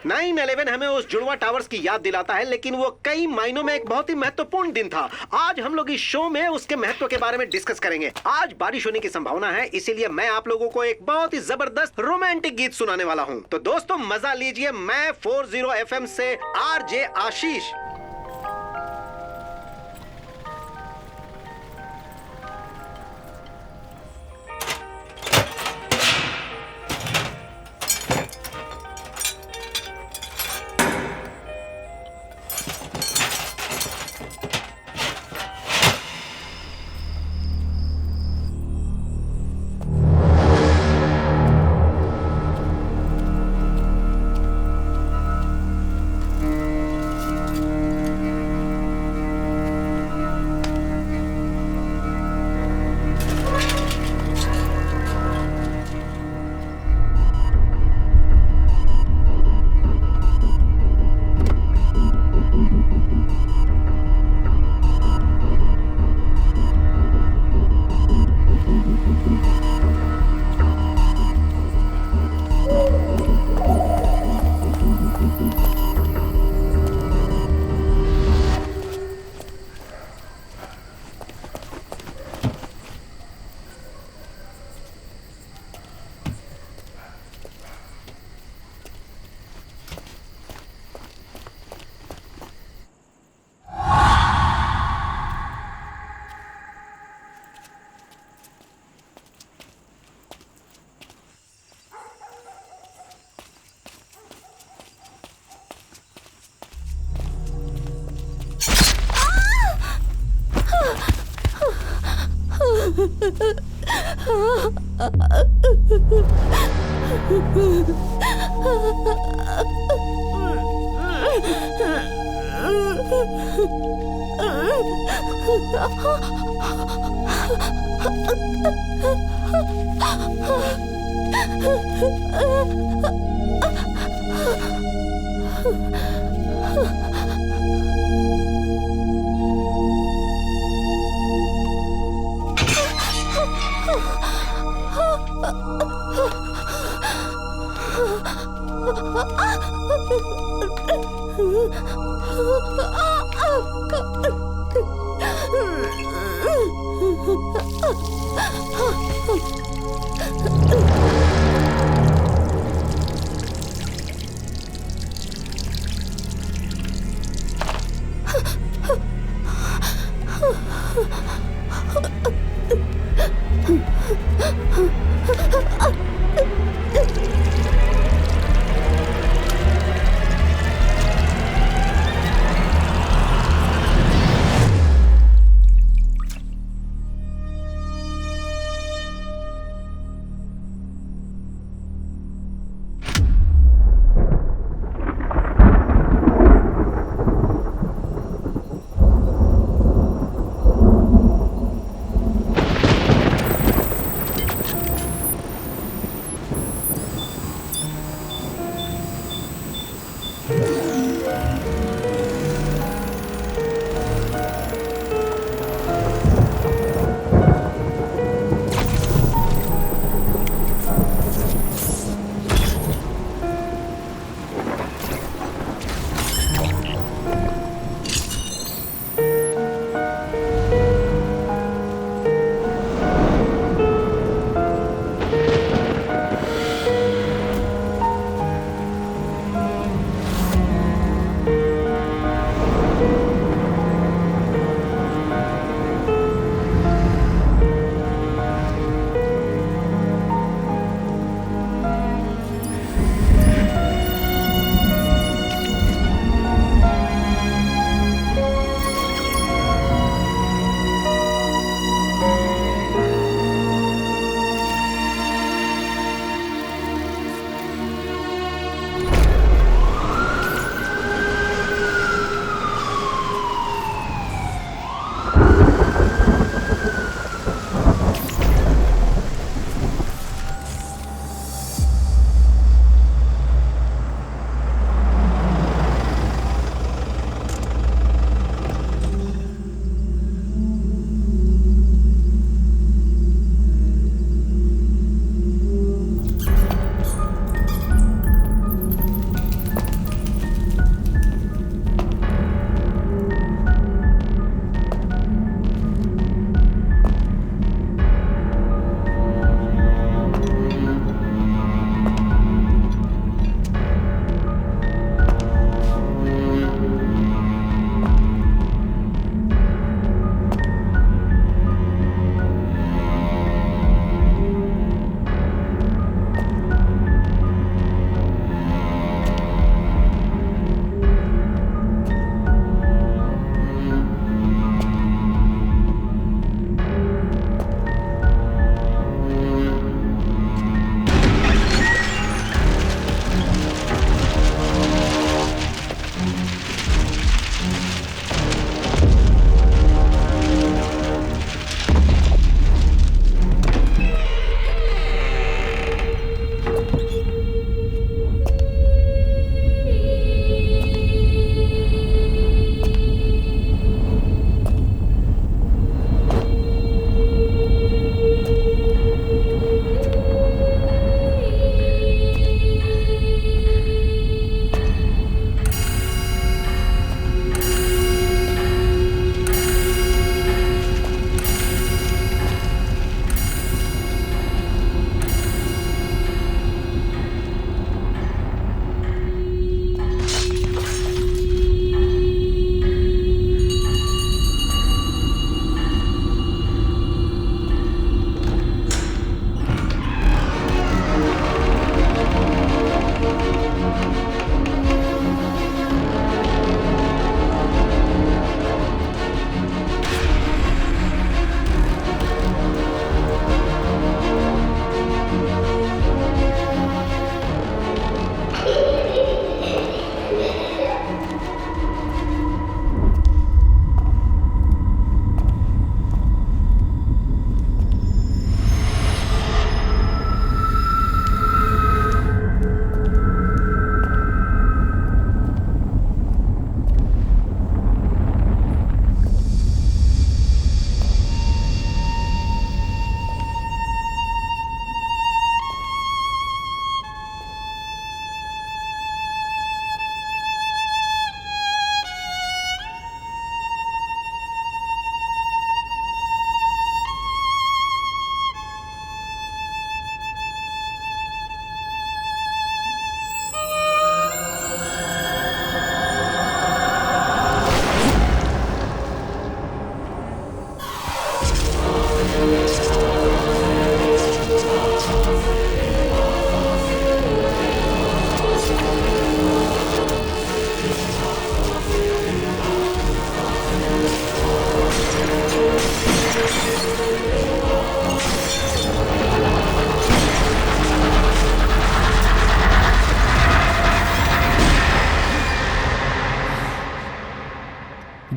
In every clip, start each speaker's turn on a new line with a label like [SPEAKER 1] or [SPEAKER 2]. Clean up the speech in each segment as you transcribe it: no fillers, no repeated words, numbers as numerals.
[SPEAKER 1] 9/11 हमें उस जुड़वा टावर्स की याद दिलाता है, लेकिन वो कई मायनों में एक बहुत ही महत्वपूर्ण दिन था। आज हम लोग इस शो में उसके महत्व के बारे में डिस्कस करेंगे। आज बारिश होने की संभावना है, इसीलिए मैं आप लोगों को एक बहुत ही जबरदस्त रोमांटिक गीत सुनाने वाला हूँ। तो दोस्तों मजा लीजिए। मैं 40 FM से RJ आशीष।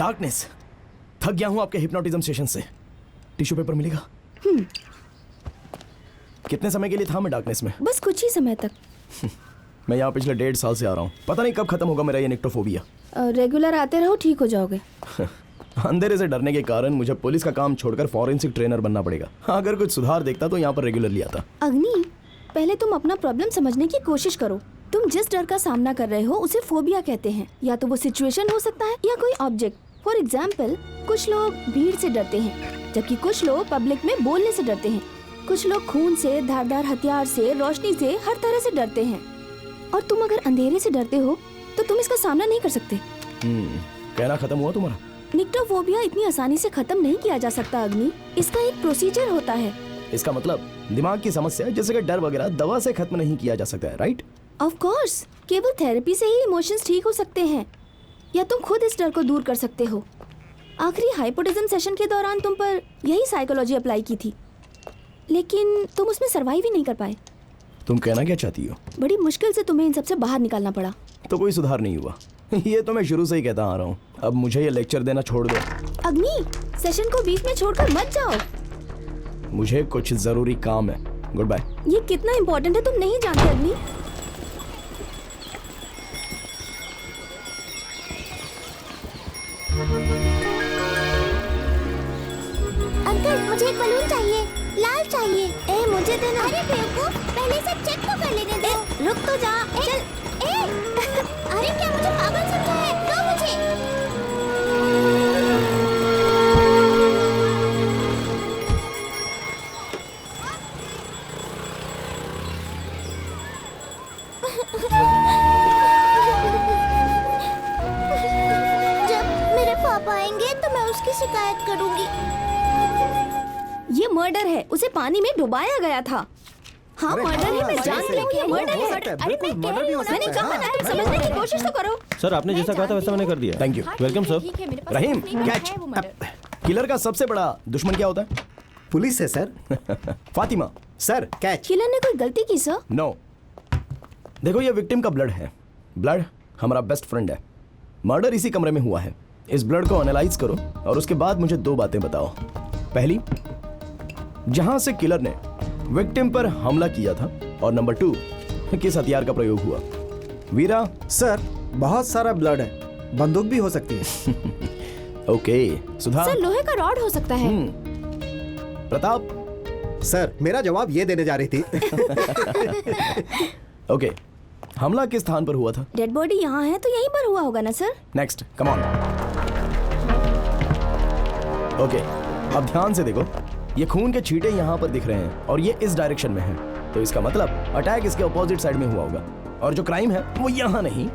[SPEAKER 2] डार्कनेस। थक गया हूं आपके हिप्नोटिज्म सेशन से। टिश्यू पेपर मिलेगा? कितने समय के लिए था मैं डार्कनेस में?
[SPEAKER 3] बस कुछ ही समय तक।
[SPEAKER 2] मैं यहाँ पिछले 1.5 साल से आ रहा हूँ। पता नहीं कब खत्म होगा मेरा ये निक्टोफोबिया।
[SPEAKER 3] रेगुलर आते रहो, ठीक हो जाओगे।
[SPEAKER 2] अंधेरे से डरने के कारण मुझे पुलिस का काम छोड़कर फॉरेंसिक ट्रेनर बनना पड़ेगा। अगर कुछ सुधार देखता तो यहाँ पर रेगुलरली आता।
[SPEAKER 3] अग्नि, पहले तुम अपना प्रॉब्लम समझने की कोशिश करो। तुम जिस डर का सामना कर रहे हो उसे फोबिया कहते हैं। या तो वो सिचुएशन हो सकता है या कोई ऑब्जेक्ट। फॉर एग्जाम्पल, कुछ लोग भीड़ से डरते हैं, जबकि कुछ लोग पब्लिक में बोलने से डरते हैं। कुछ लोग खून से, धारदार हथियार से, रोशनी से, हर तरह से डरते हैं। और तुम अगर अंधेरे से डरते हो तो तुम इसका सामना नहीं कर सकते।
[SPEAKER 2] कहना खत्म हुआ तुम्हारा?
[SPEAKER 3] निक्टोफोबिया इतनी आसानी से खत्म नहीं किया जा सकता अग्नि। इसका एक प्रोसीजर होता है।
[SPEAKER 2] इसका मतलब दिमाग की समस्या जैसे कि डर वगैरह दवा से खत्म नहीं किया जा सकता है, राइट?
[SPEAKER 3] ऑफ कोर्स, केवल थेरेपी से ही इमोशंस ठीक हो सकते हैं, या तुम खुद इस डर को दूर कर सकते हो। आखिरी हाइपोटिज्म सेशन के दौरान तुम पर यही साइकोलॉजी अप्लाई की थी, लेकिन तुम उसमें सरवाइव ही नहीं कर पाए।
[SPEAKER 2] तुम कहना क्या चाहती हो?
[SPEAKER 3] बड़ी मुश्किल से तुम्हें इन सबसे बाहर निकालना पड़ा।
[SPEAKER 2] तो कोई सुधार नहीं हुआ? ये तो मैं शुरू से ही कहता आ रहा हूँ। अब मुझे ये लेक्चर देना छोड़ दो।
[SPEAKER 3] अग्नि, सेशन को बीच में छोड़कर मत जाओ।
[SPEAKER 2] मुझे कुछ जरूरी काम है। Goodbye.
[SPEAKER 3] ये कितना इम्पोर्टेंट है तुम नहीं जानते अग्नि।
[SPEAKER 4] अंकल, मुझे एक बलून चाहिए, लाल चाहिए। ए, मुझे देना। अरे बेवकूफ, पहले से चेक तो कर लेने दो। रुक तो जा। चल। अरे क्या मुझे पागल समझा है? दो मुझे। जब मेरे पापा आएंगे तो मैं उसकी शिकायत करूंगी।
[SPEAKER 3] ये मर्डर है, उसे पानी में डुबाया गया था। हाँ, मर्डर है, मैं जानती हूँ ये मर्डर है।
[SPEAKER 4] अरे मैं कह रही हूँ ना,
[SPEAKER 3] मैंने कहा ना, समझने की कोशिश तो करो।
[SPEAKER 5] सर, आपने जैसा कहा था वैसा मैंने कर दिया।
[SPEAKER 2] Thank you.
[SPEAKER 5] Welcome sir.
[SPEAKER 3] ठीक है, मेरे पास
[SPEAKER 2] रहीम,
[SPEAKER 3] अपनी
[SPEAKER 2] कैच।
[SPEAKER 3] है वो मर्डर।
[SPEAKER 2] किलर का सबसे बड़ा दुश्मन क्या होता है?
[SPEAKER 1] पुलिस है sir.
[SPEAKER 2] Fatima.
[SPEAKER 1] Sir, catch.
[SPEAKER 3] Killer ने कोई गलती की सर?
[SPEAKER 2] नो। देखो, ये विक्टिम का ब्लड है। ब्लड हमारा बेस्ट फ्रेंड है। मर्डर इसी कमरे में हुआ है। इस ब्लड को एनालाइज करो और उसके बाद मुझे 2 बातें बताओ। पहली, जहां से किलर ने विक्टिम पर हमला किया था, और नंबर 2, किस हथियार का प्रयोग हुआ। वीरा।
[SPEAKER 6] सर, बहुत सारा ब्लड है, बंदूक भी हो सकती है।
[SPEAKER 2] ओके, सुधा।
[SPEAKER 3] सर, लोहे का रॉड हो सकता है।
[SPEAKER 2] प्रताप।
[SPEAKER 1] सर, मेरा जवाब ये देने जा रही थी।
[SPEAKER 2] ओके, हमला किस स्थान पर हुआ था?
[SPEAKER 3] डेड बॉडी यहाँ है तो यहीं पर हुआ होगा ना sir?
[SPEAKER 2] Next, come on. Okay, अब ध्यान से देखो। ये खून के छींटे यहाँ पर दिख रहे हैं और ये इस डायरेक्शन में है, तो इसका मतलब अटैक इसके अपोजिट साइड में हुआ होगा। और जो क्राइम है वो यहाँ नहीं,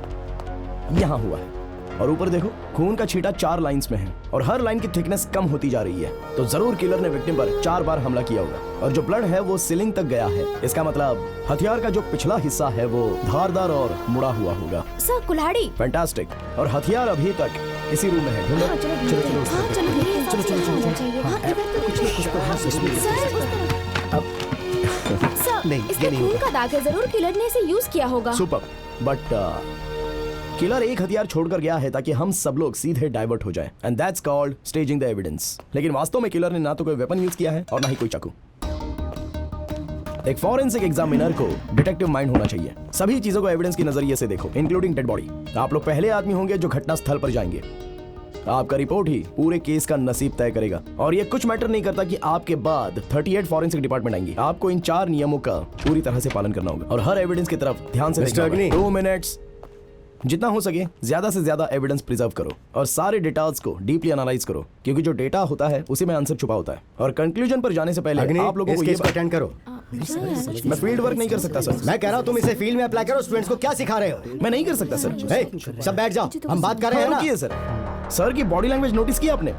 [SPEAKER 2] यहाँ हुआ है। और ऊपर देखो, खून का छींटा 4 लाइंस में है और हर लाइन की थिकनेस कम होती जा रही है, तो जरूर किलर ने विक्टिम पर 4 बार हमला किया होगा। और जो ब्लड है वो सीलिंग तक गया है। इसका मतलब हथियार का जो पिछला हिस्सा है वो धारदार और मुड़ा हुआ होगा।
[SPEAKER 3] सर, कुल्हाड़ी।
[SPEAKER 2] फैंटास्टिक। और हथियार अभी तक इसी रूम में है। ढूंढो।
[SPEAKER 3] हाँ, चलो मेरे हिसाब से यहाँ होना चाहिए। हाँ, इधर तो कुछ नहीं। सर, उस तरफ। सर,
[SPEAKER 1] नहीं, ये
[SPEAKER 3] इसके
[SPEAKER 1] नहीं
[SPEAKER 3] खून
[SPEAKER 1] होगा।
[SPEAKER 3] का दाग है, जरूर किलर ने इसे यूज किया होगा।
[SPEAKER 2] सुपर। बट किलर एक हथियार छोड़कर गया है ताकि हम सब लोग सीधे डाइवर्ट हो जाएं, and that's called staging the evidence. लेकिन वास्तव में किलर ने ना तो कोई वेपन यूज किया है और ना ही कोई चाकू। एक फॉरेंसिक एग्जामिनर को डिटेक्टिव माइंड होना चाहिए। सभी चीजों को एविडेंस के नजरिए से देखो, इंक्लूडिंग डेड बॉडी। आप लोग पहले आदमी होंगे जो घटना स्थल पर जाएंगे। आपका रिपोर्ट ही पूरे केस का नसीब तय करेगा। और ये कुछ मैटर नहीं करता कि आपके बाद 38 फॉरेंसिक डिपार्टमेंट आएंगे। आपको इन 4 नियमों का पूरी तरह से पालन करना होगा और हर एविडेंस की तरफ ध्यान से देखना होगा। 2 मिनट्स। जितना हो सके ज्यादा से ज्यादा एविडेंस प्रिजर्व करो और सारे डेटास को डीपली एनालाइज करो, क्योंकि जो डेटा होता है उसी में आंसर छुपा होता है। और कंक्लूजन पर जाने से पहले आप लोगों को ये
[SPEAKER 1] अटेंड करो।
[SPEAKER 2] मैं फील्ड वर्क नहीं कर सकता सर।
[SPEAKER 1] मैं कह रहा हूँ तुम इसे फील्ड में अप्लाई करो। स्टूडेंट्स को क्या सिखा रहे हो?
[SPEAKER 2] मैं नहीं कर सकता सर।
[SPEAKER 1] सब बैठ जाओ, हम बात कर रहे हैं ना।
[SPEAKER 2] रुकिए सर। सर की बॉडी लैंग्वेज नोटिस किया आपने?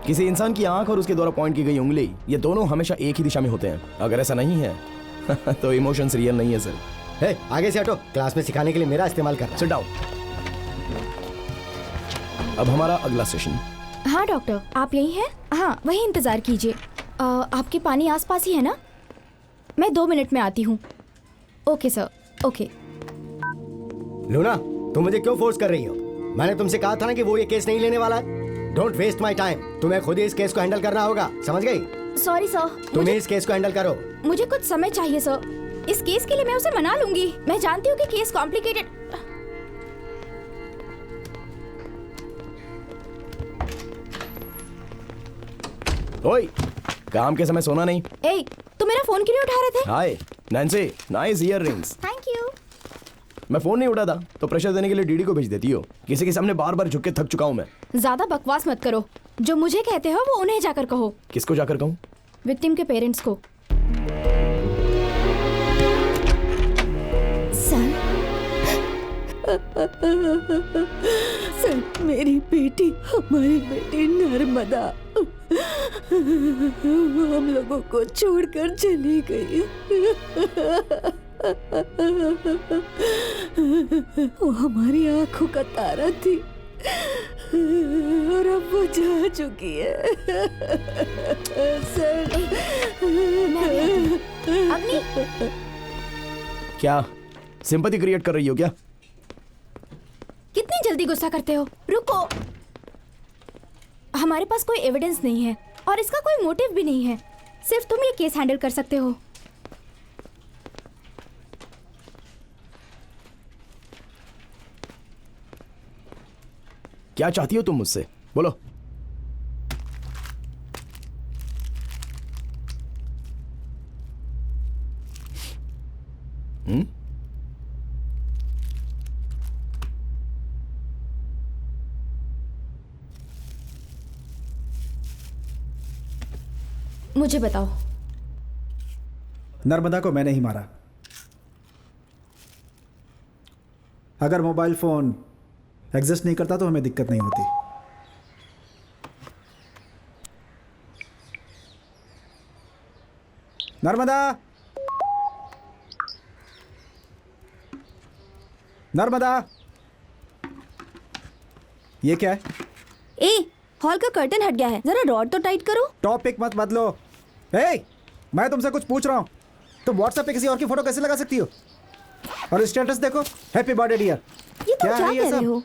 [SPEAKER 2] किसी इंसान की आंख और उसके द्वारा पॉइंट की गई उंगली, ये दोनों हमेशा एक ही दिशा में होते हैं। अगर ऐसा नहीं है तो इमोशंस रियल नहीं है सर।
[SPEAKER 1] आगे से हटो, क्लास में सिखाने के लिए मेरा इस्तेमाल करना।
[SPEAKER 2] Sit down. अब हमारा अगला सेशन।
[SPEAKER 3] हाँ डॉक्टर, आप यही हैं? हाँ, वही इंतजार कीजिए। आपके पानी आसपास ही है ना? मैं 2 मिनट में आती हूँ। Okay sir, okay.
[SPEAKER 1] लूना, तुम मुझे क्यों फोर्स कर रही हो? मैंने तुमसे कहा था ना कि वो ये केस नहीं लेने वाला है।
[SPEAKER 7] Don't waste my time. तुम्हें खुद ही इस केस को हैंडल करना होगा, समझ गई?
[SPEAKER 3] सॉरी सर,
[SPEAKER 7] तुम ही इस केस को हैंडल करो।
[SPEAKER 3] मुझे कुछ समय चाहिए सर। इस केस के लिए मैं उसे मना लूंगी। मैं जानती हूँ कि केस कॉम्प्लिकेटेड।
[SPEAKER 2] ओए, काम के समय सोना नहीं।
[SPEAKER 3] ए, तुम मेरा फोन क्यों नहीं उठा रहे थे?
[SPEAKER 2] Hi Nancy, nice earrings.
[SPEAKER 3] Thank you.
[SPEAKER 2] मैं फोन नहीं उठाता तो प्रेशर देने के लिए डीडी को भेज देती हो। किसी के सामने बार बार झुक के थक चुका हूँ मैं।
[SPEAKER 3] ज्यादा बकवास मत करो। जो मुझे कहते हो वो उन्हें जाकर कहो।
[SPEAKER 2] किसको जाकर कहूँ?
[SPEAKER 3] विक्टिम के पेरेंट्स को।
[SPEAKER 8] सर, मेरी बेटी, हमारी बेटी नर्मदा हम लोगों को छोड़कर चली गई। वो हमारी आंखों का तारा थी और अब वो जा चुकी है। सर,
[SPEAKER 3] अग्नि,
[SPEAKER 2] क्या सिंपैथी क्रिएट कर रही हो क्या?
[SPEAKER 3] कितनी जल्दी गुस्सा करते हो? रुको, हमारे पास कोई एविडेंस नहीं है और इसका कोई मोटिव भी नहीं है। सिर्फ तुम ये केस हैंडल कर सकते हो।
[SPEAKER 2] क्या चाहती हो तुम मुझसे? बोलो।
[SPEAKER 3] मुझे बताओ।
[SPEAKER 6] नर्मदा को मैंने ही मारा। अगर मोबाइल फोन एग्जिस्ट नहीं करता तो हमें दिक्कत नहीं होती। नर्मदा, नर्मदा, ये क्या है?
[SPEAKER 3] ए, हॉल का कर्टन हट गया है, जरा रॉड तो टाइट करो।
[SPEAKER 6] टॉपिक मत बदलो। मैं तुमसे कुछ पूछ रहा हूं। तुम व्हाट्सएप पे किसी और की फोटो कैसे लगा सकती हो? और स्टेटस देखो, हैप्पी बर्थडे डियर।
[SPEAKER 3] ये तुम क्या कह रहे हो?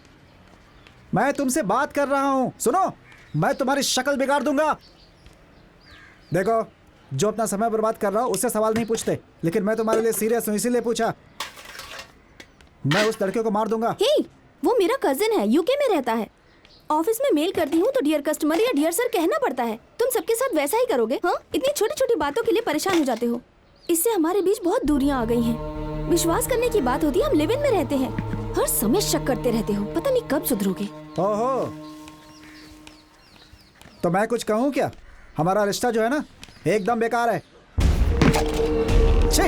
[SPEAKER 6] मैं तुमसे बात कर रहा हूं, सुनो। मैं तुम्हारी शक्ल बिगाड़ दूंगा। देखो, जो अपना समय बर्बाद कर रहा हूं उससे सवाल नहीं पूछते, लेकिन मैं तुम्हारे लिए सीरियस हूं, इसीलिए पूछा। मैं उस लड़के को मार दूंगा।
[SPEAKER 3] हे, वो मेरा कजिन है, यूके में रहता है। ऑफिस में मेल करती हूँ तो डियर कस्टमर या डियर सर कहना पड़ता है। तुम सबके साथ वैसा ही करोगे? हाँ, इतनी छोटी छोटी बातों के लिए परेशान हो जाते हो। इससे हमारे बीच बहुत दूरियां आ गई हैं। विश्वास करने की बात होती है, हम लिव इन में रहते हैं। हर समय शक करते रहते हो, पता नहीं कब सुधरोगे।
[SPEAKER 6] ओहो, तो मैं कुछ कहूँ क्या? हमारा रिश्ता जो है ना, एकदम बेकार है। छी!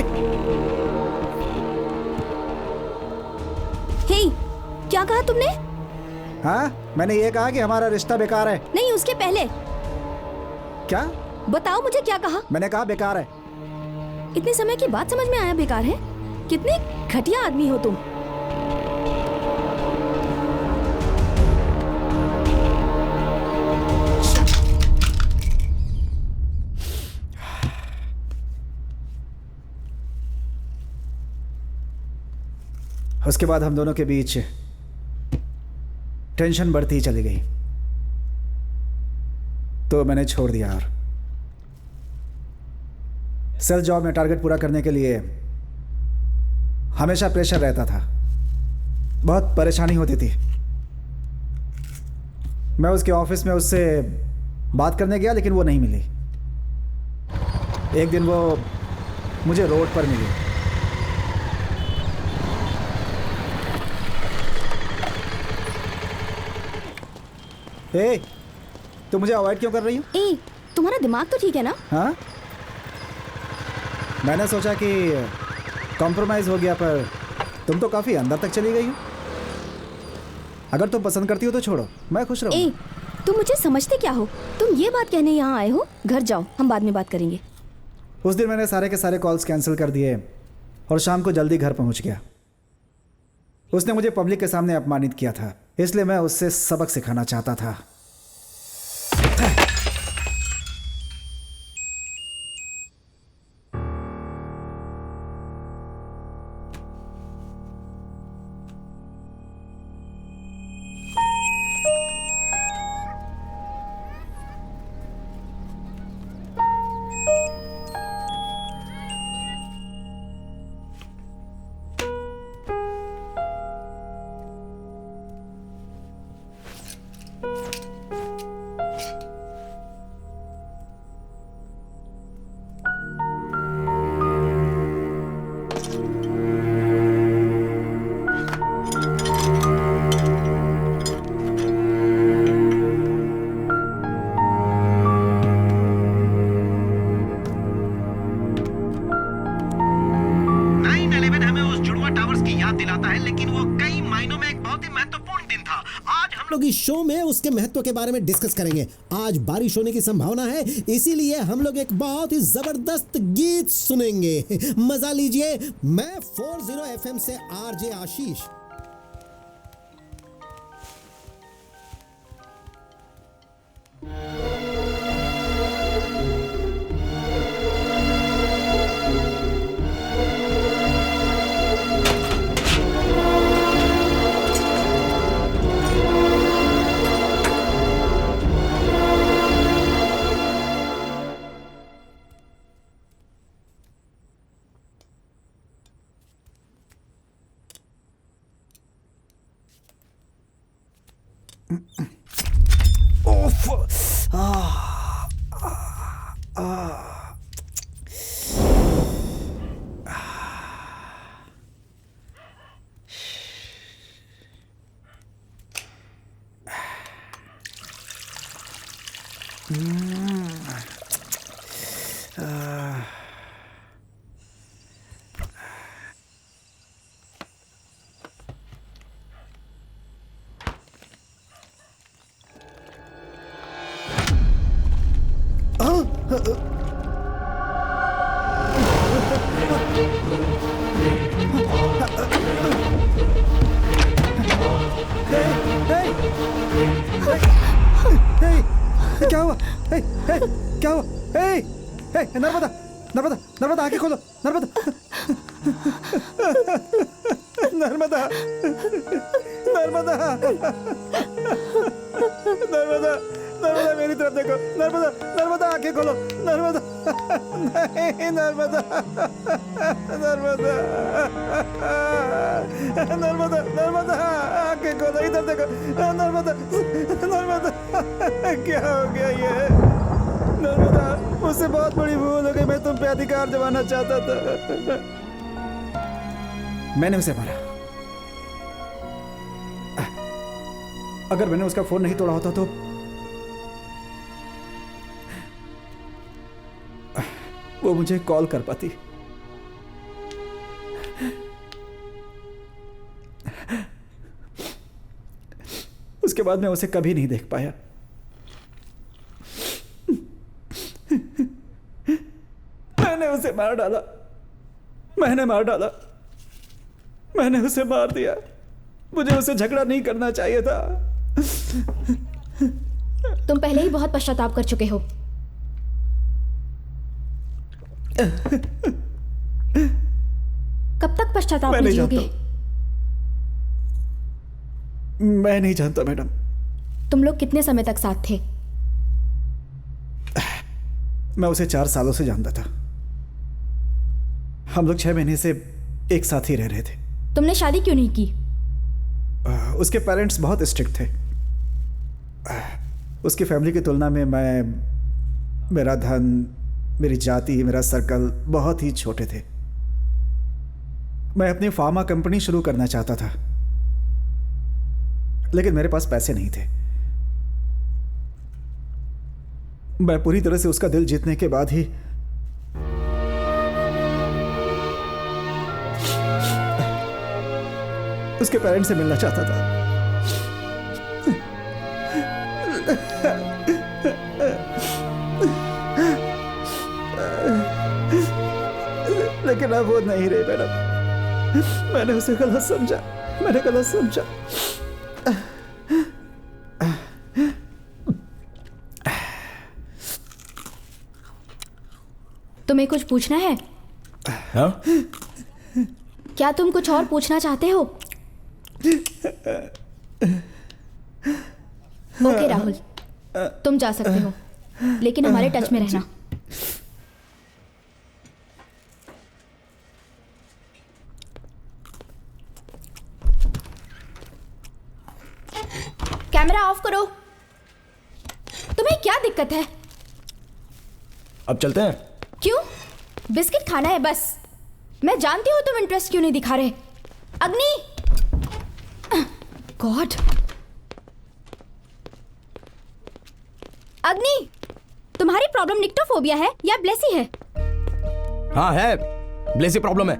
[SPEAKER 3] हे, क्या कहा तुमने?
[SPEAKER 6] हाँ, मैंने ये कहा कि हमारा रिश्ता बेकार है।
[SPEAKER 3] नहीं, उसके पहले।
[SPEAKER 6] क्या?
[SPEAKER 3] बताओ मुझे, क्या कहा?
[SPEAKER 6] मैंने कहा बेकार है।
[SPEAKER 3] इतने समय के बाद समझ में आया बेकार है? कितने घटिया आदमी हो तुम।
[SPEAKER 6] उसके बाद हम दोनों के बीच टेंशन बढ़ती ही चली गई, तो मैंने छोड़ दिया। और सेल्स जॉब में टारगेट पूरा करने के लिए हमेशा प्रेशर रहता था, बहुत परेशानी होती थी। मैं उसके ऑफिस में उससे बात करने गया, लेकिन वो नहीं मिली। एक दिन वो मुझे रोड पर मिली। ए, तो मुझे अवॉइड क्यों कर रही हो?
[SPEAKER 3] ए, तुम्हारा दिमाग तो ठीक है ना?
[SPEAKER 6] हाँ, मैंने सोचा कि कॉम्प्रोमाइज हो गया, पर तुम तो काफी अंदर तक चली गई हो। अगर तुम पसंद करती हो तो छोड़ो, मैं खुश रहूंगा।
[SPEAKER 3] ए, तुम मुझे समझते क्या हो? तुम ये बात कहने यहाँ आए हो? घर जाओ, हम बाद में बात करेंगे।
[SPEAKER 6] उस दिन मैंने सारे के सारे कॉल्स कैंसिल कर दिए और शाम को जल्दी घर पहुंच गया। उसने मुझे पब्लिक के सामने अपमानित किया था, इसलिए मैं उससे सबक सिखाना चाहता था।
[SPEAKER 9] इस शो में उसके महत्व के बारे में डिस्कस करेंगे। आज बारिश होने की संभावना है, इसीलिए हम लोग एक बहुत ही जबरदस्त गीत सुनेंगे। मजा लीजिए। मैं 40 FM से आरजे आशीष।
[SPEAKER 6] क्या हुआ? क्या हुआ? नर्मदा, नर्मदा, नर्मदा, आंखें खोलो। नर्मदा, नर्मदा, नर्मदा, नर्मदा, नर्मदा, मेरी तरफ देखो। नर्मदा, नर्मदा, आंखें खोलो। नर्मदा, नहीं, नर्मदा, नर्मदा, नर्मदा, नर्मदा, आंखें खोलो, इधर देखो। नर्मदा, नर्मदा, क्या हो गया ये? नर्मदा, मुझसे बहुत बड़ी भूल हो गई। मैं तुम पे अधिकार जमाना चाहता था। मैंने उसे मारा। अगर मैंने उसका फोन नहीं तोड़ा होता तो वो मुझे कॉल कर पाती। उसके बाद मैं उसे कभी नहीं देख पाया। मैंने उसे मार डाला। मैंने मार डाला। मैंने उसे मार दिया। मुझे उसे झगड़ा नहीं करना चाहिए था।
[SPEAKER 3] तुम पहले ही बहुत पश्चाताप कर चुके हो। कब तक पश्चाताप
[SPEAKER 6] मैं नहीं
[SPEAKER 3] कीजिए?
[SPEAKER 6] मैं नहीं जानता मैडम।
[SPEAKER 3] तुम लोग कितने समय तक साथ थे?
[SPEAKER 6] मैं उसे 4 सालों से जानता था। हम लोग 6 महीने से एक साथ ही रह रहे थे।
[SPEAKER 3] तुमने शादी क्यों नहीं की?
[SPEAKER 6] उसके पेरेंट्स बहुत स्ट्रिक्ट थे। उसकी फैमिली की तुलना में मेरा धन, मेरी जाति, मेरा सर्कल बहुत ही छोटे थे। मैं अपनी फार्मा कंपनी शुरू करना चाहता था, लेकिन मेरे पास पैसे नहीं थे। मैं पूरी तरह से उसका दिल जीतने के बाद ही उसके पेरेंट्स से मिलना चाहता था। लेकिन अब वो नहीं रही मैडम। मैंने उसे गलत समझा। मैंने गलत समझा।
[SPEAKER 3] तुम्हें कुछ पूछना है?
[SPEAKER 2] हाँ?
[SPEAKER 3] क्या तुम कुछ और पूछना चाहते हो? ओके राहुल, तुम जा सकते हो, लेकिन हमारे टच में रहना। कैमरा ऑफ करो। तुम्हें क्या दिक्कत है?
[SPEAKER 2] अब चलते हैं।
[SPEAKER 3] क्यों? बिस्किट खाना है बस। मैं जानती हूँ तुम इंटरेस्ट क्यों नहीं दिखा रहे। अग्नि, गॉड, अग्नि, तुम्हारी प्रॉब्लम निक्टोफोबिया है या ब्लेसी है?
[SPEAKER 2] हाँ है, ब्लेसी प्रॉब्लम है।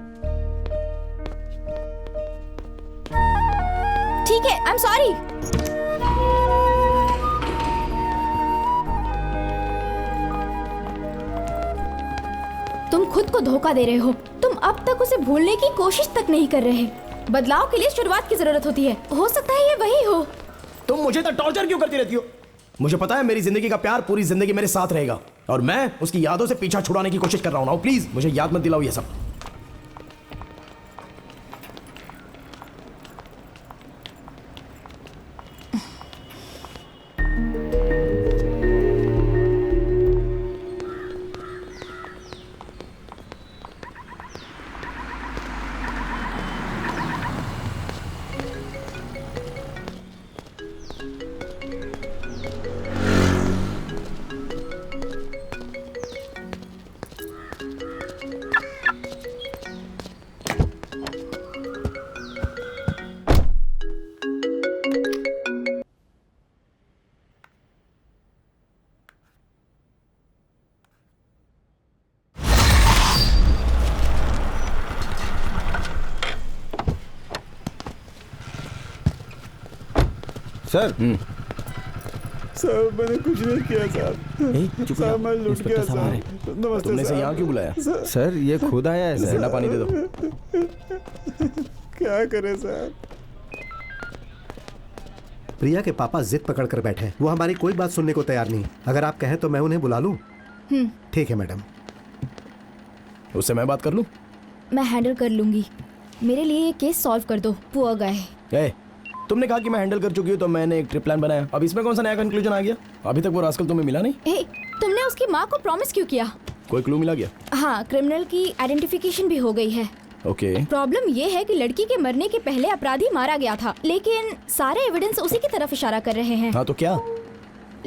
[SPEAKER 3] ठीक है, आई एम सॉरी। तुम खुद को धोखा दे रहे हो। तुम अब तक उसे भूलने की कोशिश तक नहीं कर रहे। बदलाव के लिए शुरुआत की जरूरत होती है। हो सकता है ये वही हो।
[SPEAKER 2] तुम मुझे तो टॉर्चर क्यों करती रहती हो? मुझे पता है मेरी जिंदगी का प्यार पूरी जिंदगी मेरे साथ रहेगा और मैं उसकी यादों से पीछा छुड़ाने की कोशिश कर रहा हूँ ना। प्लीज मुझे याद मत दिलाओ ये सब।
[SPEAKER 5] सर
[SPEAKER 6] साहब मैंने कुछ नहीं किया साहब। साहब मैं लूट गया साहब। नमस्ते
[SPEAKER 2] तुमने इसे यहाँ क्यों बुलाया?
[SPEAKER 5] सर ये खुद आया है सर।
[SPEAKER 2] ठंडा पानी दे दो।
[SPEAKER 6] क्या करें साहब?
[SPEAKER 9] प्रिया के पापा जिद पकड़ कर बैठे हैं। वो हमारी कोई बात सुनने को तैयार नहीं। अगर आप कहें तो मैं उन्हें बुला लूं? ठीक है मैडम।
[SPEAKER 2] उससे मैं बात कर लूं?
[SPEAKER 3] मैं हैंडल कर लूंगी। मेरे लिए ये केस सॉल्व कर दो। Poor guy.
[SPEAKER 2] तुमने कहा कि मैं हैंडल कर चुकी हूँ तो मैंने एक ट्रिप प्लान बनाया। अब इसमें कौन सा नया कंक्लूजन आ गया? अभी तक वो रास्कल तुम्हें मिला नहीं।
[SPEAKER 3] तुमने उसकी माँ को प्रॉमिस क्यों किया?
[SPEAKER 2] कोई क्लू मिला गया?
[SPEAKER 3] हाँ, क्रिमिनल की आइडेंटिफिकेशन भी हो गई है।
[SPEAKER 2] ओके।
[SPEAKER 3] प्रॉब्लम ये है कि लड़की के मरने के पहले अपराधी मारा गया था, लेकिन सारे एविडेंस उसी की तरफ इशारा कर रहे हैं।
[SPEAKER 2] हाँ तो क्या?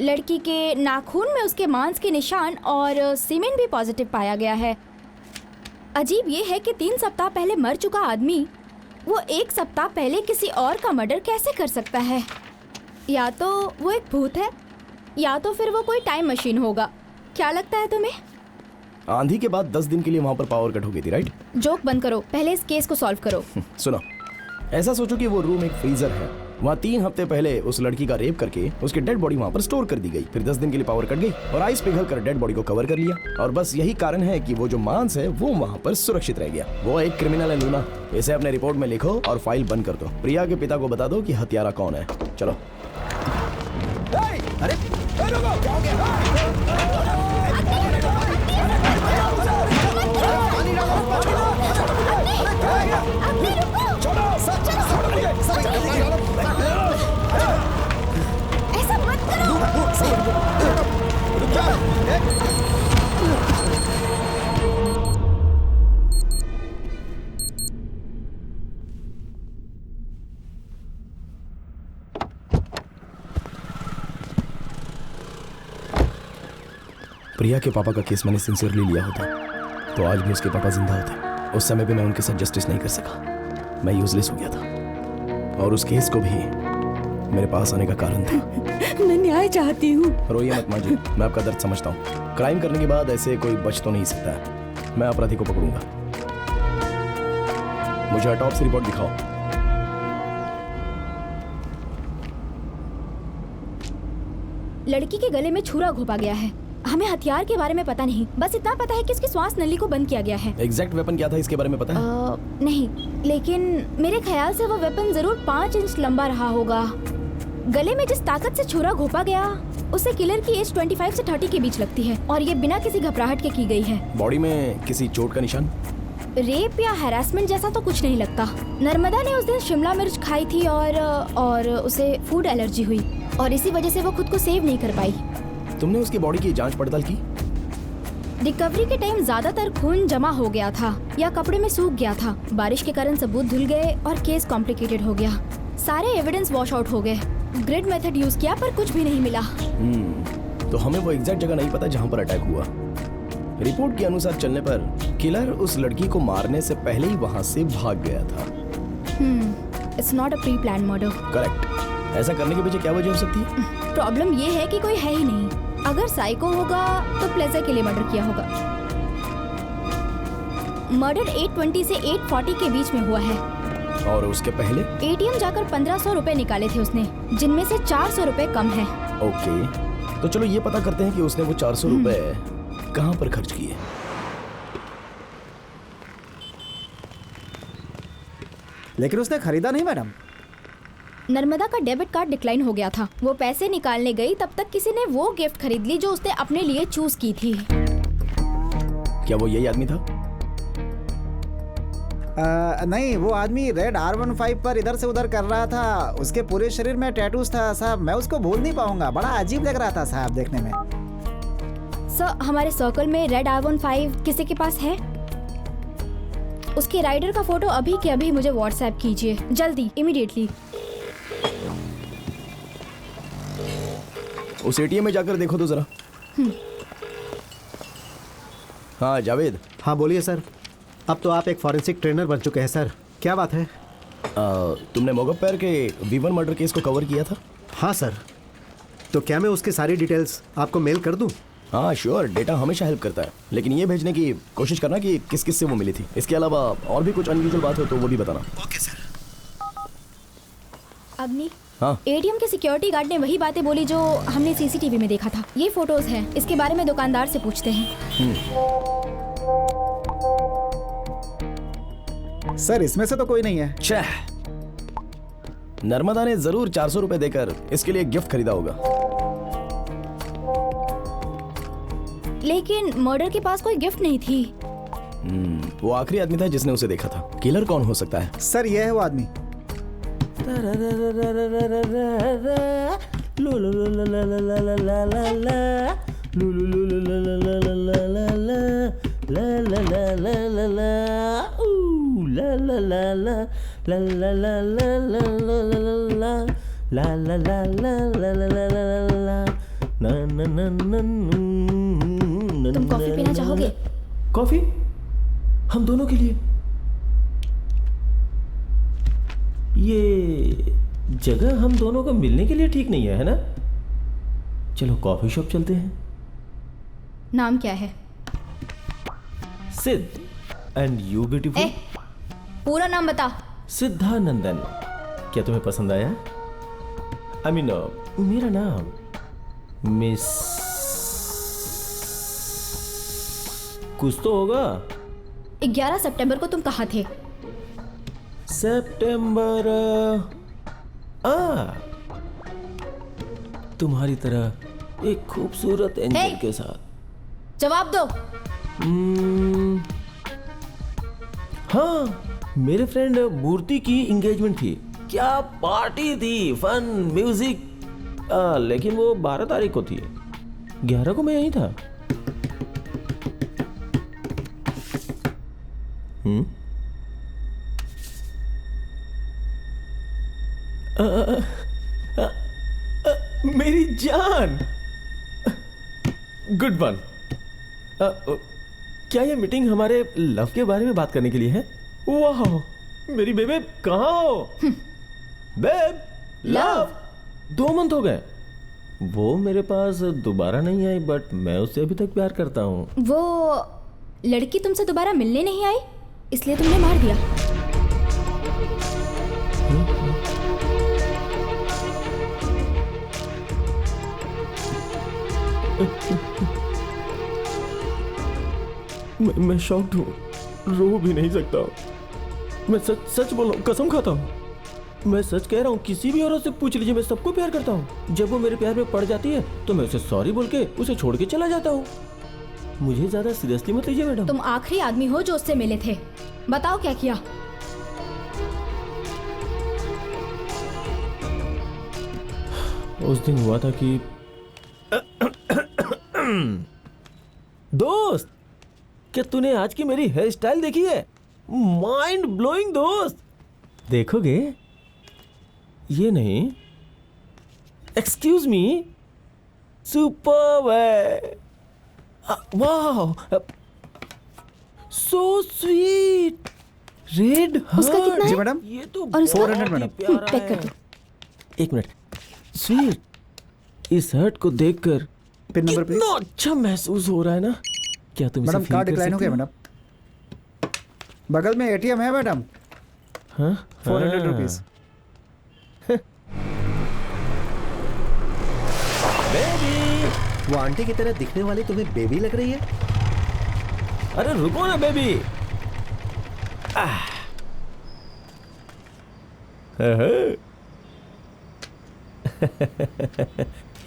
[SPEAKER 3] लड़की के नाखून में उसके मांस के निशान और सीमेंट भी पॉजिटिव पाया गया है। अजीब ये है कि 3 सप्ताह पहले मर चुका आदमी वो 1 सप्ताह पहले किसी और का मर्डर कैसे कर सकता है? या तो वो एक भूत है या तो फिर वो कोई टाइम मशीन होगा। क्या लगता है तुम्हें?
[SPEAKER 2] आंधी के बाद 10 दिन के लिए वहाँ पर पावर कट हो गई थी, राइट?
[SPEAKER 3] जोक बंद करो, पहले इस केस को सॉल्व करो।
[SPEAKER 2] सुनो, ऐसा सोचो कि वो रूम एक फ्रीजर है। वहाँ 3 हफ्ते पहले उस लड़की का रेप करके उसकी डेड बॉडी वहाँ पर स्टोर कर दी गई। फिर 10 दिन के लिए पावर कट गई और आइस पिघल कर डेड बॉडी को कवर कर लिया। और बस यही कारण है कि वो जो मांस है वो वहाँ पर सुरक्षित रह गया। वो एक क्रिमिनल है लूना। इसे अपने रिपोर्ट में लिखो और फाइल बंद कर दो। प्रिया के पिता को बता दो कि हत्यारा कौन है। चलो। अरे
[SPEAKER 4] ऐसा मत करो।
[SPEAKER 2] प्रिया के पापा का केस मैंने सिंसियरली लिया होता तो आज भी उसके पापा जिंदा होते। उस समय भी मैं उनके साथ जस्टिस नहीं कर सका। मैं यूजलेस हो गया था और उस केस को भी मेरे पास आने का कारण था।
[SPEAKER 8] मैं न्याय चाहती हूँ।
[SPEAKER 2] रोइए मत माँ जी, मैं आपका दर्द समझता हूँ। क्राइम करने के बाद ऐसे कोई बच तो नहीं सकता है। मैं अपराधी को पकड़ूंगा। मुझे ऑटोप्सी रिपोर्ट दिखाओ।
[SPEAKER 3] लड़की के गले में छुरा घोंपा गया है। हमें हथियार के बारे में पता नहीं, बस इतना पता है कि उसकी श्वास नली को बंद किया गया है।
[SPEAKER 2] एग्जैक्ट वेपन क्या था इसके बारे में पता है?
[SPEAKER 3] नहीं, लेकिन मेरे ख्याल से वो वेपन जरूर 5 इंच लंबा रहा होगा। गले में जिस ताकत से छुरा घोंपा गया उसे किलर की एज 25 से 30 के बीच लगती है और ये बिना किसी घबराहट के की गई है।
[SPEAKER 2] बॉडी में किसी चोट का निशान?
[SPEAKER 3] रेप या हैरेसमेंट जैसा तो कुछ नहीं लगता। नर्मदा ने उस दिन शिमला मिर्च खाई थी और उसे फूड एलर्जी हुई और इसी वजह से वो खुद को सेव नहीं कर पाई।
[SPEAKER 2] तुमने उसकी बॉडी की जांच पड़ताल की?
[SPEAKER 3] रिकवरी के टाइम ज्यादातर खून जमा हो गया था या कपड़े में सूख गया था। बारिश के कारण सबूत धुल गए और केस कॉम्प्लिकेटेड हो गया। सारे एविडेंस वॉश आउट हो गए। ग्रिड मेथड यूज किया पर कुछ भी नहीं मिला।
[SPEAKER 2] तो हमें वो एग्जैक्ट जगह नहीं पता जहाँ पर अटैक हुआ। रिपोर्ट के अनुसार चलने पर किलर उस लड़की को मारने से पहले ही वहाँ से भाग गया था।
[SPEAKER 3] It's not a pre plan murder.
[SPEAKER 2] Correct. ऐसा करने के पीछे क्या वजह हो सकती है?
[SPEAKER 3] प्रॉब्लम ये है कि कोई है ही नहीं। अगर साइको होगा तो प्लेजर के लिए मर्डर किया होगा। मर्डर 8:20 से 8:40 के बीच में हुआ है।
[SPEAKER 2] और उसके पहले?
[SPEAKER 3] एटीएम जाकर 1500 रुपए निकाले थे उसने, जिनमें से 400 रुपए कम है।
[SPEAKER 2] ओके, तो चलो ये पता करते हैं कि उसने वो 400 रुपए कहाँ पर खर्च किए।
[SPEAKER 6] लेकिन उसने खरीदा नहीं मैडम।
[SPEAKER 3] नर्मदा का डेबिट कार्ड डिक्लाइन हो गया था। वो पैसे निकालने गई तब तक किसी ने वो गिफ्ट खरीद ली जो उसने अपने लिए चूज की थी।
[SPEAKER 2] क्या वो यही आदमी था?
[SPEAKER 6] नहीं, वो आदमी रेड R15 पर इधर से उधर कर रहा था। उसके पूरे शरीर में टैटूज था साहब। मैं उसको भूल नहीं पाऊंगा। बड़ा अजीब लग रहा था साहब देखने में।
[SPEAKER 3] सर, हमारे सर्कल में रेड R15 किसी के पास है? उसके राइडर का फोटो अभी के अभी मुझे व्हाट्सएप कीजिए, जल्दी, इमीडिएटली।
[SPEAKER 2] उस एटीएम में जाकर देखो तो जरा। हाँ जावेद।
[SPEAKER 1] हाँ बोलिए सर। अब तो आप एक फॉरेंसिक ट्रेनर बन चुके हैं सर, क्या बात है?
[SPEAKER 2] तुमने मोगप्पर के V1 मर्डर केस को कवर किया था?
[SPEAKER 1] हाँ सर। तो क्या मैं उसकी सारी डिटेल्स आपको मेल कर दूं?
[SPEAKER 2] हाँ श्योर, डेटा हमेशा हेल्प करता है, लेकिन ये भेजने की कोशिश करना कि किस किस से वो मिली थी। इसके अलावा और भी कुछ अनयूजुअल बात हो तो वो भी बताना।
[SPEAKER 1] Okay sir.
[SPEAKER 3] अग्नि,
[SPEAKER 2] हाँ
[SPEAKER 3] एटीएम के सिक्योरिटी गार्ड ने वही बातें बोली जो हमने सीसीटीवी में देखा था। ये फोटोज हैं, इसके बारे में दुकानदार से पूछते हैं।
[SPEAKER 6] सर इसमें से तो कोई नहीं है।
[SPEAKER 2] छह, नर्मदा ने जरूर 400 रुपए देकर इसके लिए गिफ्ट खरीदा होगा।
[SPEAKER 3] लेकिन मर्डर के पास कोई गिफ्ट नहीं थी।
[SPEAKER 2] वो आखिरी आदमी था जिसने उसे देखा था। किलर कौन हो सकता है?
[SPEAKER 6] सर ये है वो आदमी।
[SPEAKER 3] तुम कॉफी पीना चाहोगे?
[SPEAKER 10] कॉफी? हम दोनों के लिए? ये जगह हम दोनों को मिलने के लिए ठीक नहीं है ना? चलो कॉफी शॉप चलते हैं।
[SPEAKER 3] नाम क्या है?
[SPEAKER 10] सिद्ध। And you beautiful?
[SPEAKER 3] पूरा नाम बता।
[SPEAKER 10] सिद्धानंदन। क्या तुम्हें पसंद आया? आई मीन मेरा नाम मिस कुछ तो होगा।
[SPEAKER 3] 11 सितंबर को तुम कहाँ थे?
[SPEAKER 10] सितंबर तुम्हारी तरह एक खूबसूरत एंजल के साथ।
[SPEAKER 3] जवाब दो।
[SPEAKER 10] हाँ, मेरे फ्रेंड मूर्ति की एंगेजमेंट थी। क्या पार्टी थी, फन, म्यूजिक। लेकिन वो 12 तारीख को थी। 11 को मैं यहीं था। मेरी जान, गुड वन। क्या ये मीटिंग हमारे लव के बारे में बात करने के लिए है? वाह, मेरी बेबे कहाँ हो? Babe, love. 2 मंथ हो गए। वो मेरे पास दोबारा नहीं आई, बट मैं उससे अभी तक प्यार करता हूँ।
[SPEAKER 3] वो लड़की तुमसे दोबारा मिलने नहीं आई, इसलिए तुमने मार दिया।
[SPEAKER 10] मैं शॉक्ड हूँ, रो भी नहीं सकता। मैं सच बोल रहा हूँ, कसम खाता हूँ। मैं सच कह रहा हूँ, किसी भी औरत से पूछ लीजिए, मैं सबको प्यार करता हूँ। जब वो मेरे प्यार में पड़ जाती है तो मैं उसे सॉरी बोल के उसे छोड़ के चला जाता हूँ। मुझे ज्यादा सीरियसली मत लीजिए मैडम।
[SPEAKER 3] तुम आखिरी आदमी हो जो उससे मिले थे। बताओ क्या किया?
[SPEAKER 10] उस दिन हुआ था कि दोस्त, क्या तूने आज की मेरी हेयर स्टाइल देखी है? माइंड ब्लोइंग दोस्त। देखोगे? ये नहीं, एक्सक्यूज मी, सुपर है। वाह, सो स्वीट। रेड
[SPEAKER 3] उसका कितना है?
[SPEAKER 6] जी मैडम,
[SPEAKER 10] ये तो
[SPEAKER 3] और इसका?
[SPEAKER 6] 400 मैडम।
[SPEAKER 3] पैक कर दो।
[SPEAKER 10] एक मिनट। स्वीट, इस हर्ट को देखकर
[SPEAKER 6] पिन नंबर
[SPEAKER 10] कितना अच्छा महसूस हो रहा है ना? क्या तुम
[SPEAKER 6] मैडम कार्ड डिक्लाइन हो गया मैडम। बगल में एटीएम है मैडम।
[SPEAKER 10] हाँ,
[SPEAKER 6] 400 रुपीज।
[SPEAKER 1] वो आंटी की तरह दिखने वाली तुम्हें बेबी लग रही है?
[SPEAKER 10] अरे रुको ना बेबी।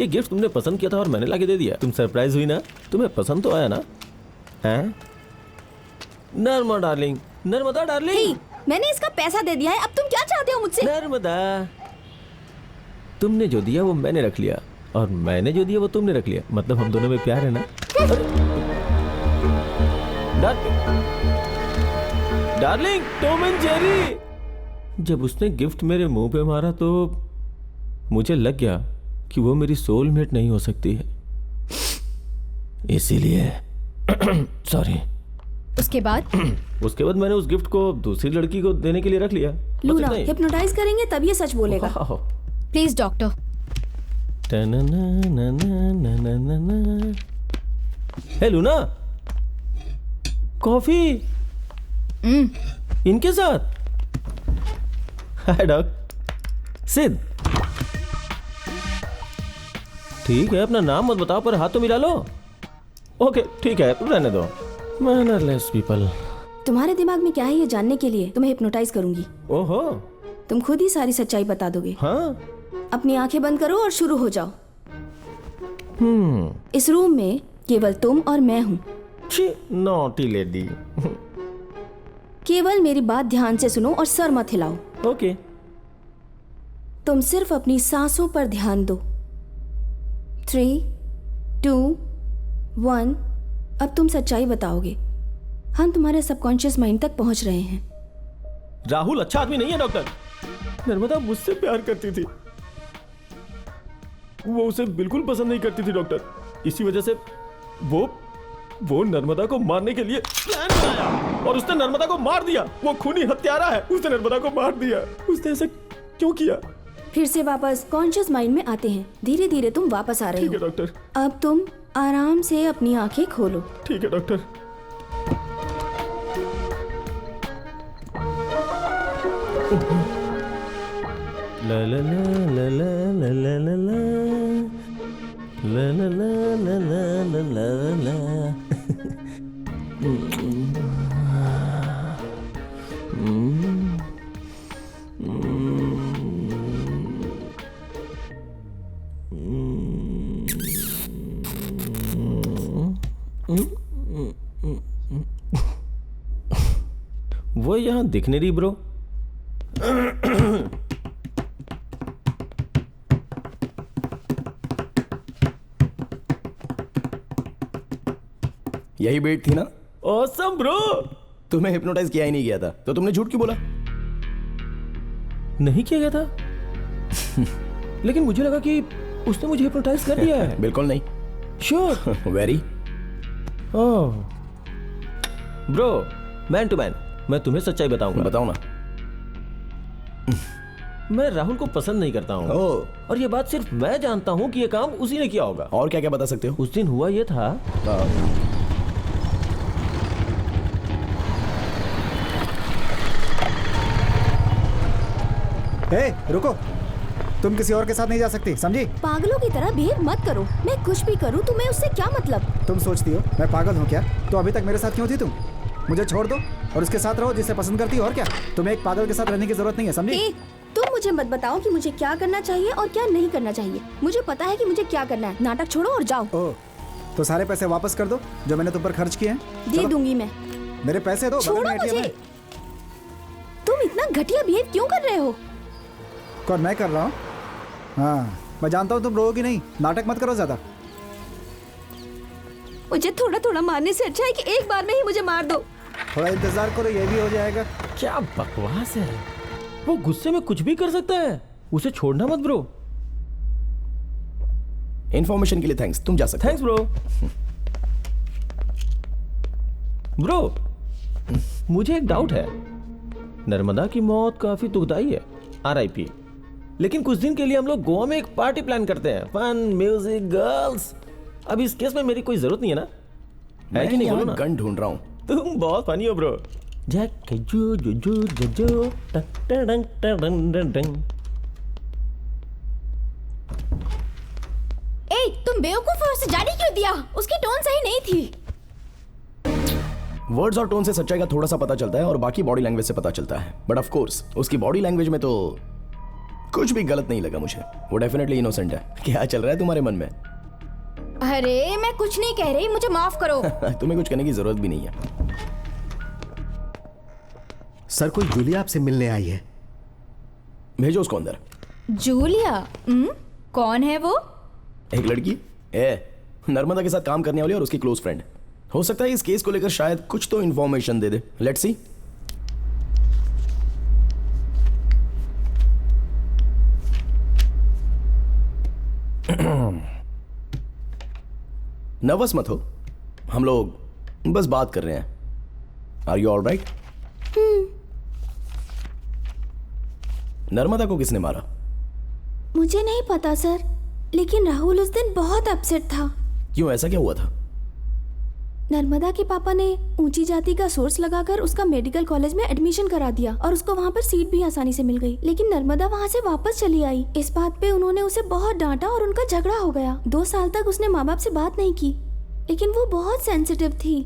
[SPEAKER 10] ये गिफ्ट तुमने पसंद किया था और मैंने लाके दे दिया। तुम सरप्राइज हुई ना? तुम्हें पसंद तो आया ना? हैं? Narmada darling, Narmada darling.
[SPEAKER 3] मैंने इसका पैसा दे दिया है, अब तुम क्या चाहते हो मुझसे?
[SPEAKER 10] नर्मदा, तुमने जो दिया वो मैंने रख लिया और मैंने जो दिया वो तुमने रख लिया, मतलब हम दोनों में प्यार है ना? Darling, Tom and Jerry. जब उसने गिफ्ट मेरे मुंह पे मारा तो मुझे लग गया कि वो मेरी सोलमेट नहीं हो सकती है, इसीलिए सॉरी।
[SPEAKER 3] उसके बाद
[SPEAKER 10] मैंने उस गिफ्ट को दूसरी लड़की को देने के लिए रख लिया।
[SPEAKER 3] लूना, हिप्नोटाइज करेंगे तब ये सच बोलेगा। Please doctor.
[SPEAKER 10] Hey Luna, coffee इनके साथ। Hi doc. सिद्ध, ठीक है, अपना नाम मत बताओ पर हाथ तो मिला लो। ओके ठीक है, रहने दो। Mannerless people.
[SPEAKER 3] तुम्हारे दिमाग में क्या है ये जानने के लिए तुम्हें हिप्नोटाइज करूंगी।
[SPEAKER 10] ओहो,
[SPEAKER 3] तुम खुद ही सारी सच्चाई बता दोगे।
[SPEAKER 10] हाँ।
[SPEAKER 3] अपनी आंखें बंद करो और शुरू हो जाओ। इस रूम में केवल तुम और मैं हूँ।
[SPEAKER 10] Naughty lady.
[SPEAKER 3] केवल मेरी बात ध्यान से सुनो और सर मत हिलाओ।
[SPEAKER 10] ओके।
[SPEAKER 3] तुम सिर्फ अपनी सांसों पर ध्यान दो। 3, 2, 1। अब तुम सच्चाई बताओगे। हम तुम्हारे सबकॉन्शियस माइंड तक पहुंच रहे हैं।
[SPEAKER 10] राहुल अच्छा आदमी नहीं है डॉक्टर। नर्मदा मुझसे प्यार करती थी, वो उसे बिल्कुल पसंद नहीं करती थी डॉक्टर। इसी वजह से वो नर्मदा को मारने के लिए प्लान बनाया और उसने नर्मदा को मार दिया। वो खूनी हत्यारा है, उसने नर्मदा को मार दिया। उसने ऐसा क्यों किया?
[SPEAKER 3] फिर से वापस कॉन्शियस माइंड में आते हैं। धीरे धीरे तुम वापस आ रहे हो।
[SPEAKER 10] ठीक है डॉक्टर।
[SPEAKER 3] अब तुम आराम से अपनी आंखें खोलो।
[SPEAKER 10] ठीक है डॉक्टर। ला ला ला ला ला ला ला ला ला ला ला ला ला ला। वो यहाँ दिख नहीं रही ब्रो।
[SPEAKER 2] यही बेट थी ना?
[SPEAKER 10] Awesome bro.
[SPEAKER 2] तुम्हें हिप्नोटाइज किया ही नहीं गया था तो तुमने झूठ क्यों बोला?
[SPEAKER 10] नहीं किया गया था लेकिन मुझे लगा कि उसने मुझे हिप्नोटाइज कर दिया है।
[SPEAKER 2] बिल्कुल नहीं।
[SPEAKER 10] Sure.
[SPEAKER 2] Very.
[SPEAKER 10] Oh bro, man to man, मैं तुम्हें सच्चाई बताऊंगा।
[SPEAKER 2] बताओ ना।
[SPEAKER 10] मैं राहुल को पसंद नहीं करता हूँ और ये बात सिर्फ मैं जानता हूँ कि ये काम उसी ने किया होगा।
[SPEAKER 2] और क्या क्या बता सकते हो?
[SPEAKER 10] उस दिन हुआ ये था।
[SPEAKER 6] रुको, तुम किसी और के साथ नहीं जा सकती, समझी?
[SPEAKER 3] पागलों की तरह बिहेव मत करो। मैं कुछ भी करूँ तुम्हें उससे क्या मतलब?
[SPEAKER 6] तुम सोचती हो मैं पागल हूँ क्या? तो अभी तक मेरे साथ क्यों थी तुम? मुझे छोड़ दो और उसके साथ रहो जिसे पसंद करती हो। और क्या, तुम्हें एक पागल के साथ रहने की जरूरत नहीं है, समझी?
[SPEAKER 3] तुम मुझे मत बताओ कि मुझे क्या करना चाहिए और क्या नहीं करना चाहिए। मुझे पता है कि मुझे क्या करना है। नाटक छोड़ो और जाओ।
[SPEAKER 6] ओह, तो सारे पैसे वापस कर दो जो मैंने तुम पर खर्च किए हैं।
[SPEAKER 3] दे दूंगी मैं।
[SPEAKER 6] मेरे पैसे दो।
[SPEAKER 3] छोड़ो मुझे। तुम इतना घटिया बिहेव क्यों कर रहे हो?
[SPEAKER 6] कौन, मैं कर रहा हूँ? हाँ, मैं जानता हूँ तुम रोओगी नहीं। नाटक मत करो ज्यादा।
[SPEAKER 3] मुझे थोड़ा थोड़ा मारने से अच्छा है कि एक बार में ही मुझे मार दो।
[SPEAKER 6] थोड़ा इंतजार करो, ये भी हो जाएगा।
[SPEAKER 10] क्या बकवास है। वो गुस्से में कुछ भी कर सकता है, उसे छोड़ना मत ब्रो।
[SPEAKER 2] इंफॉर्मेशन के लिए थैंक्स, तुम जा सकते।
[SPEAKER 10] Thanks bro. ब्रो, मुझे एक डाउट है। नर्मदा की मौत काफी दुखदाई है, RIP। लेकिन कुछ दिन के लिए हम लोग गोवा में एक पार्टी प्लान करते हैं, फन, म्यूजिक, गर्ल्स। अब इस केस में मेरी कोई जरूरत नहीं है ना? है कि नहीं? बोलो ना।
[SPEAKER 2] गन ढूंढ रहा हूँ।
[SPEAKER 10] तुम बहुत फनी हो ब्रो। जैक जो जो जो जो जो टक टडंग टडंग टडंग।
[SPEAKER 3] ए, तुम बेवकूफ हो, उसे जाने क्यों दिया? उसकी टोन सही नहीं थी।
[SPEAKER 2] वर्ड्स और टोन से सच्चाई का थोड़ा सा पता चलता है और बाकी बॉडी लैंग्वेज से पता चलता है। बट ऑफ कोर्स उसकी बॉडी लैंग्वेज में तो कुछ भी गलत नहीं लगा मुझे। वो डेफिनेटली इनोसेंट है। क्या चल रहा है तुम्हारे मन में?
[SPEAKER 3] अरे मैं कुछ नहीं कह रही, मुझे माफ करो।
[SPEAKER 2] तुम्हें कुछ करने की जरूरत भी नहीं है।
[SPEAKER 9] सर, कोई जूलिया आपसे मिलने आई है।
[SPEAKER 2] भेजो उसको अंदर।
[SPEAKER 3] जूलिया? कौन है वो?
[SPEAKER 2] एक लड़की नर्मदा के साथ काम करने वाली और उसकी क्लोज फ्रेंड। हो सकता है इस केस को लेकर शायद कुछ तो information they they. Let's see. Nervous मत हो, हम लोग बस बात कर रहे हैं। Are you alright? नर्मदा को किसने मारा?
[SPEAKER 3] मुझे नहीं पता सर, लेकिन राहुल उस दिन बहुत अपसेट था।
[SPEAKER 2] क्यों, ऐसा क्या हुआ था?
[SPEAKER 3] नर्मदा के पापा ने ऊंची जाति का सोर्स लगाकर उसका मेडिकल कॉलेज में एडमिशन करा दिया और उसको वहाँ पर सीट भी आसानी से मिल गई। लेकिन नर्मदा वहाँ से वापस चली आई। इस बात पे उन्होंने उसे बहुत डांटा और उनका झगड़ा हो गया। 2 साल तक उसने माँ बाप से बात नहीं की, लेकिन वो बहुत सेंसिटिव थी।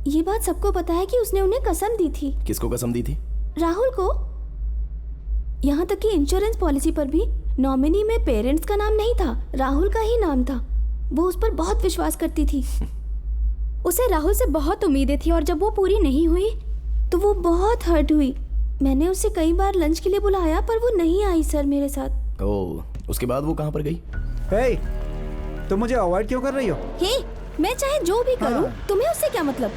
[SPEAKER 3] ये बात सबको पता है कि उसने उन्हें कसम दी थी।
[SPEAKER 2] किसको कसम दी थी?
[SPEAKER 3] राहुल को। यहाँ तक कि इंश्योरेंस पॉलिसी पर भी नॉमिनी में पेरेंट्स का नाम नहीं था, राहुल का ही नाम था। वो उस पर बहुत विश्वास करती थी। उसे राहुल से बहुत उम्मीदें थी और जब वो पूरी नहीं हुई तो वो बहुत हर्ट हुई। मैंने उसे कई बार लंच के लिए बुलाया पर वो नहीं आई सर मेरे साथ।
[SPEAKER 2] ओह, उसके बाद वो कहाँ पर गई?
[SPEAKER 6] हे, तुम मुझे अवॉइड क्यों कर रही हो?
[SPEAKER 3] हे, मैं चाहे जो भी करूं,
[SPEAKER 6] हाँ।
[SPEAKER 3] तुम्हें उससे क्या मतलब?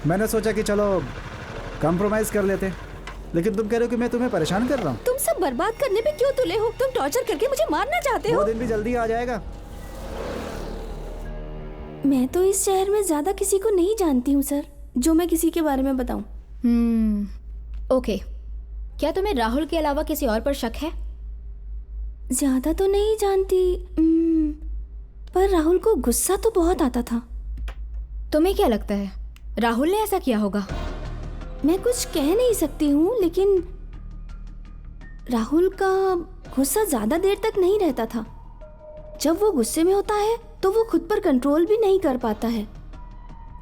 [SPEAKER 6] मैंने सोचा कि चलो कॉम्प्रोमाइज कर लेते, लेकिन तुम कह रहे हो कि मैं तुम्हें परेशान कर रहा हूँ।
[SPEAKER 3] तुम सब बर्बाद करने पे क्यों तुले हो? तुम टॉर्चर करके मुझे मारना चाहते हो।
[SPEAKER 6] वो दिन भी जल्दी आ जाएगा।
[SPEAKER 3] मैं तो इस शहर में ज्यादा किसी को नहीं जानती हूँ सर, जो मैं किसी के बारे में बताऊं।
[SPEAKER 11] ओके, क्या तुम्हें राहुल के अलावा किसी और पर शक है?
[SPEAKER 3] ज्यादा तो नहीं जानती, पर राहुल को गुस्सा तो बहुत आता था।
[SPEAKER 11] तुम्हें क्या लगता है राहुल ने ऐसा किया होगा?
[SPEAKER 3] मैं कुछ कह नहीं सकती हूँ, लेकिन राहुल का गुस्सा ज्यादा देर तक नहीं रहता था। जब वो गुस्से में होता है तो वो खुद पर कंट्रोल भी नहीं कर पाता है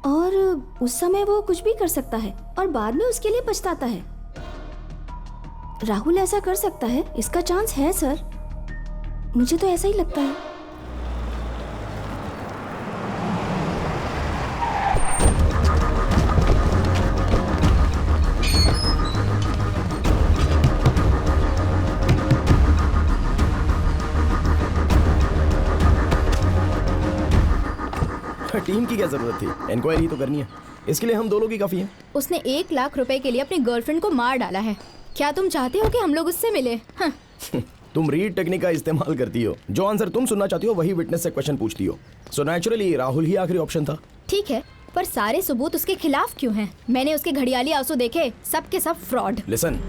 [SPEAKER 3] और उस समय वो कुछ भी कर सकता है और बाद में उसके लिए पछताता है। राहुल ऐसा कर सकता है, इसका चांस है सर। मुझे तो ऐसा ही लगता है।
[SPEAKER 2] टीम की क्या जरूरत थी? इंक्वायरी तो करनी है, इसके लिए हम 2 लोग ही काफी हैं।
[SPEAKER 11] उसने 1 लाख रुपए के लिए अपनी गर्लफ्रेंड को मार डाला है। क्या तुम चाहते हो कि हम लोग उससे मिले? हाँ।
[SPEAKER 2] तुम रीड टेक्निक का इस्तेमाल करती हो। जो आंसर तुम सुनना चाहती हो वही विटनेस से क्वेश्चन पूछती हो। सो नेचुरली राहुल ही आखिरी ऑप्शन था।
[SPEAKER 11] ठीक है, पर सारे सबूत उसके खिलाफ क्यों हैं? मैंने उसके घड़ियाली आंसू देखे, सब के सब फ्रॉड।
[SPEAKER 2] लिसन,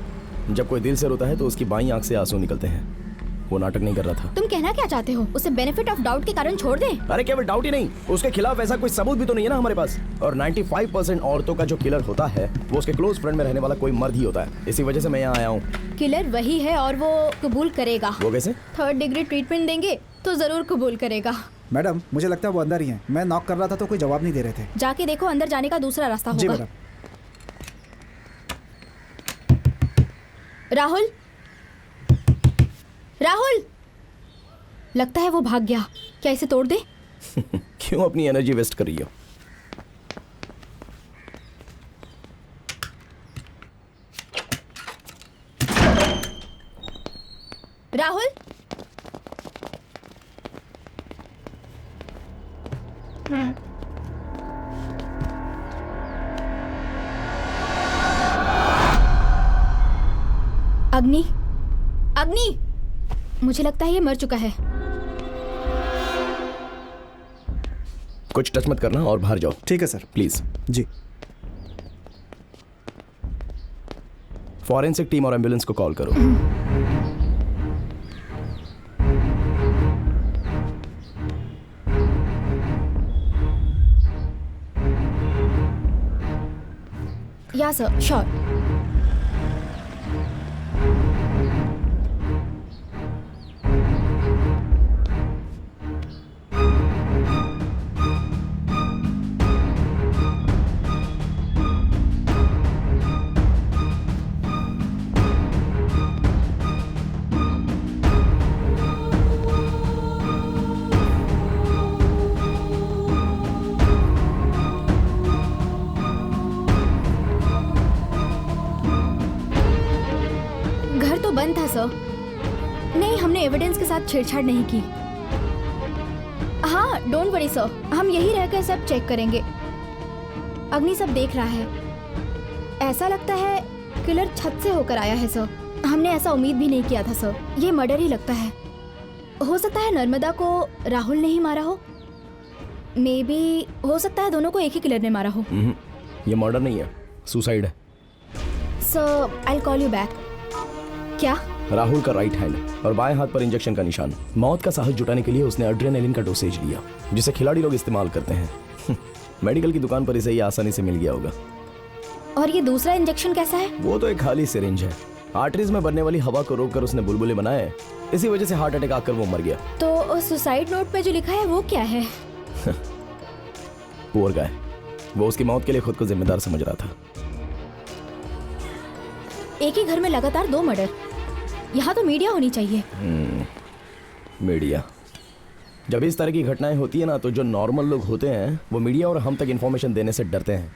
[SPEAKER 2] जब कोई दिल से रोता है तो उसकी बाईं आंख से आंसू निकलते हैं। वो नाटक नहीं कर रहा था।
[SPEAKER 11] तुम कहना क्या चाहते हो? उसे बेनिफिट ऑफ डाउट के कारण छोड़ दें?
[SPEAKER 2] अरे केवल डाउट ही नहीं, उसके खिलाफ ऐसा कोई सबूत भी तो नहीं है ना हमारे पास। और 95% औरतों का जो किलर होता है वो उसके क्लोज फ्रेंड में रहने वाला कोई मर्द ही होता है। इसी वजह से मैं यहाँ आया हूँ।
[SPEAKER 11] किलर वही है और वो कबूल करेगा।
[SPEAKER 2] वो कैसे?
[SPEAKER 11] 3rd डिग्री ट्रीटमेंट देंगे तो जरूर कबूल करेगा।
[SPEAKER 6] मैडम, मुझे लगता है वो अंदर ही हैं। मैं नॉक कर रहा था तो कोई जवाब नहीं दे रहे थे।
[SPEAKER 11] जाके देखो, अंदर जाने का दूसरा रास्ता
[SPEAKER 6] जी
[SPEAKER 11] होगा।
[SPEAKER 6] मैडम।
[SPEAKER 11] राहुल, राहुल, लगता है वो भाग गया। क्या इसे तोड़ दे?
[SPEAKER 2] क्यों अपनी एनर्जी वेस्ट कर रही हो?
[SPEAKER 11] राहुल, अग्नि, अग्नि, मुझे लगता है ये मर चुका है।
[SPEAKER 2] कुछ टच मत करना और बाहर जाओ।
[SPEAKER 6] ठीक है सर।
[SPEAKER 2] प्लीज।
[SPEAKER 6] जी।
[SPEAKER 2] फॉरेंसिक टीम और एम्बुलेंस को कॉल करो।
[SPEAKER 11] या सर, श्योर। था सर। नहीं, हमने एविडेंस के साथ छेड़छाड़ नहीं की। हाँ, डोंट वरी सर, हम यही रहकर सब चेक करेंगे। अग्नि सब देख रहा है। ऐसा लगता है किलर छत से होकर आया है सर। हमने ऐसा उम्मीद भी नहीं किया था सर। ये मर्डर ही लगता है। हो सकता है नर्मदा को राहुल ने ही मारा हो। मे बी हो सकता है दोनों को एक ही किलर ने मारा हो।
[SPEAKER 2] ये मर्डर नहीं है, सुसाइड है।
[SPEAKER 11] Sir I will call you back. क्या?
[SPEAKER 2] राहुल का राइट हैंड और बाएं हाथ पर इंजेक्शन का निशान। मौत का साहस जुटाने के लिए उसने एड्रेनालिन का डोसेज लिया, जिसे खिलाड़ी लोग इस्तेमाल करते हैं। मेडिकल की दुकान पर इसे ये आसानी से मिल गया होगा।
[SPEAKER 11] और ये दूसरा इंजेक्शन कैसा है?
[SPEAKER 2] वो तो एक खाली सिरिंज है। आर्टरीज में बनने वाली हवा को रोककर उसने बुलबुले बनाए। इसी वजह से हार्ट अटैक आकर वो मर गया।
[SPEAKER 11] तो सुसाइड नोट पे जो लिखा है वो क्या है?
[SPEAKER 2] पुअर गाय, वो उसकी मौत के लिए खुद को जिम्मेदार समझ रहा था।
[SPEAKER 11] एक ही घर में लगातार 2 मर्डर। यहाँ तो मीडिया होनी चाहिए।
[SPEAKER 2] मीडिया। जब इस तरह की घटनाएं होती है ना, तो जो नॉर्मल लोग होते हैं वो मीडिया और हम तक इंफॉर्मेशन देने से डरते हैं,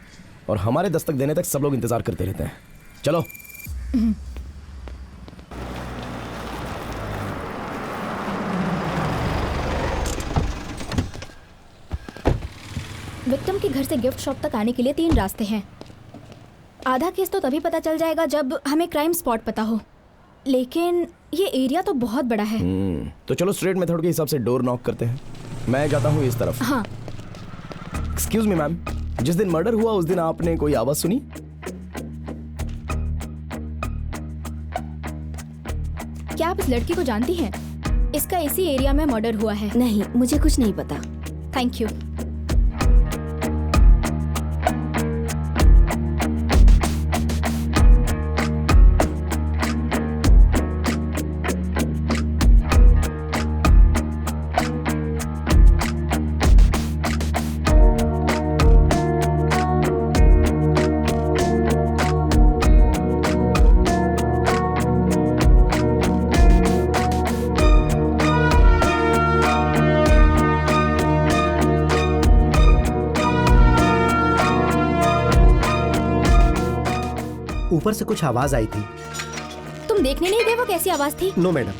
[SPEAKER 2] और हमारे दस्तक देने तक सब लोग इंतजार करते रहते हैं। चलो।
[SPEAKER 11] विक्टिम के घर से गिफ्ट शॉप तक आने के लिए 3 रास्ते हैं। आधा केस तो तभी पता चल जाएगा जब हमें क्राइम स्पॉट पता हो, लेकिन ये एरिया तो बहुत बड़ा है।
[SPEAKER 2] तो चलो स्ट्रेट मेथड के हिसाब से डोर नॉक करते हैं। मैं जाता हूँ इस तरफ।
[SPEAKER 11] हाँ।
[SPEAKER 2] एक्सक्यूज मी मैम, जिस दिन मर्डर हुआ उस दिन आपने कोई आवाज सुनी?
[SPEAKER 11] क्या आप इस लड़की को जानती हैं? इसका इसी एरिया में मर्डर हुआ है।
[SPEAKER 3] नहीं, मुझे कुछ नहीं पता।
[SPEAKER 11] Thank you.
[SPEAKER 7] ऊपर से कुछ आवाज आई थी।
[SPEAKER 11] तुम देखने नहीं गए वो कैसी आवाज थी?
[SPEAKER 7] No madam.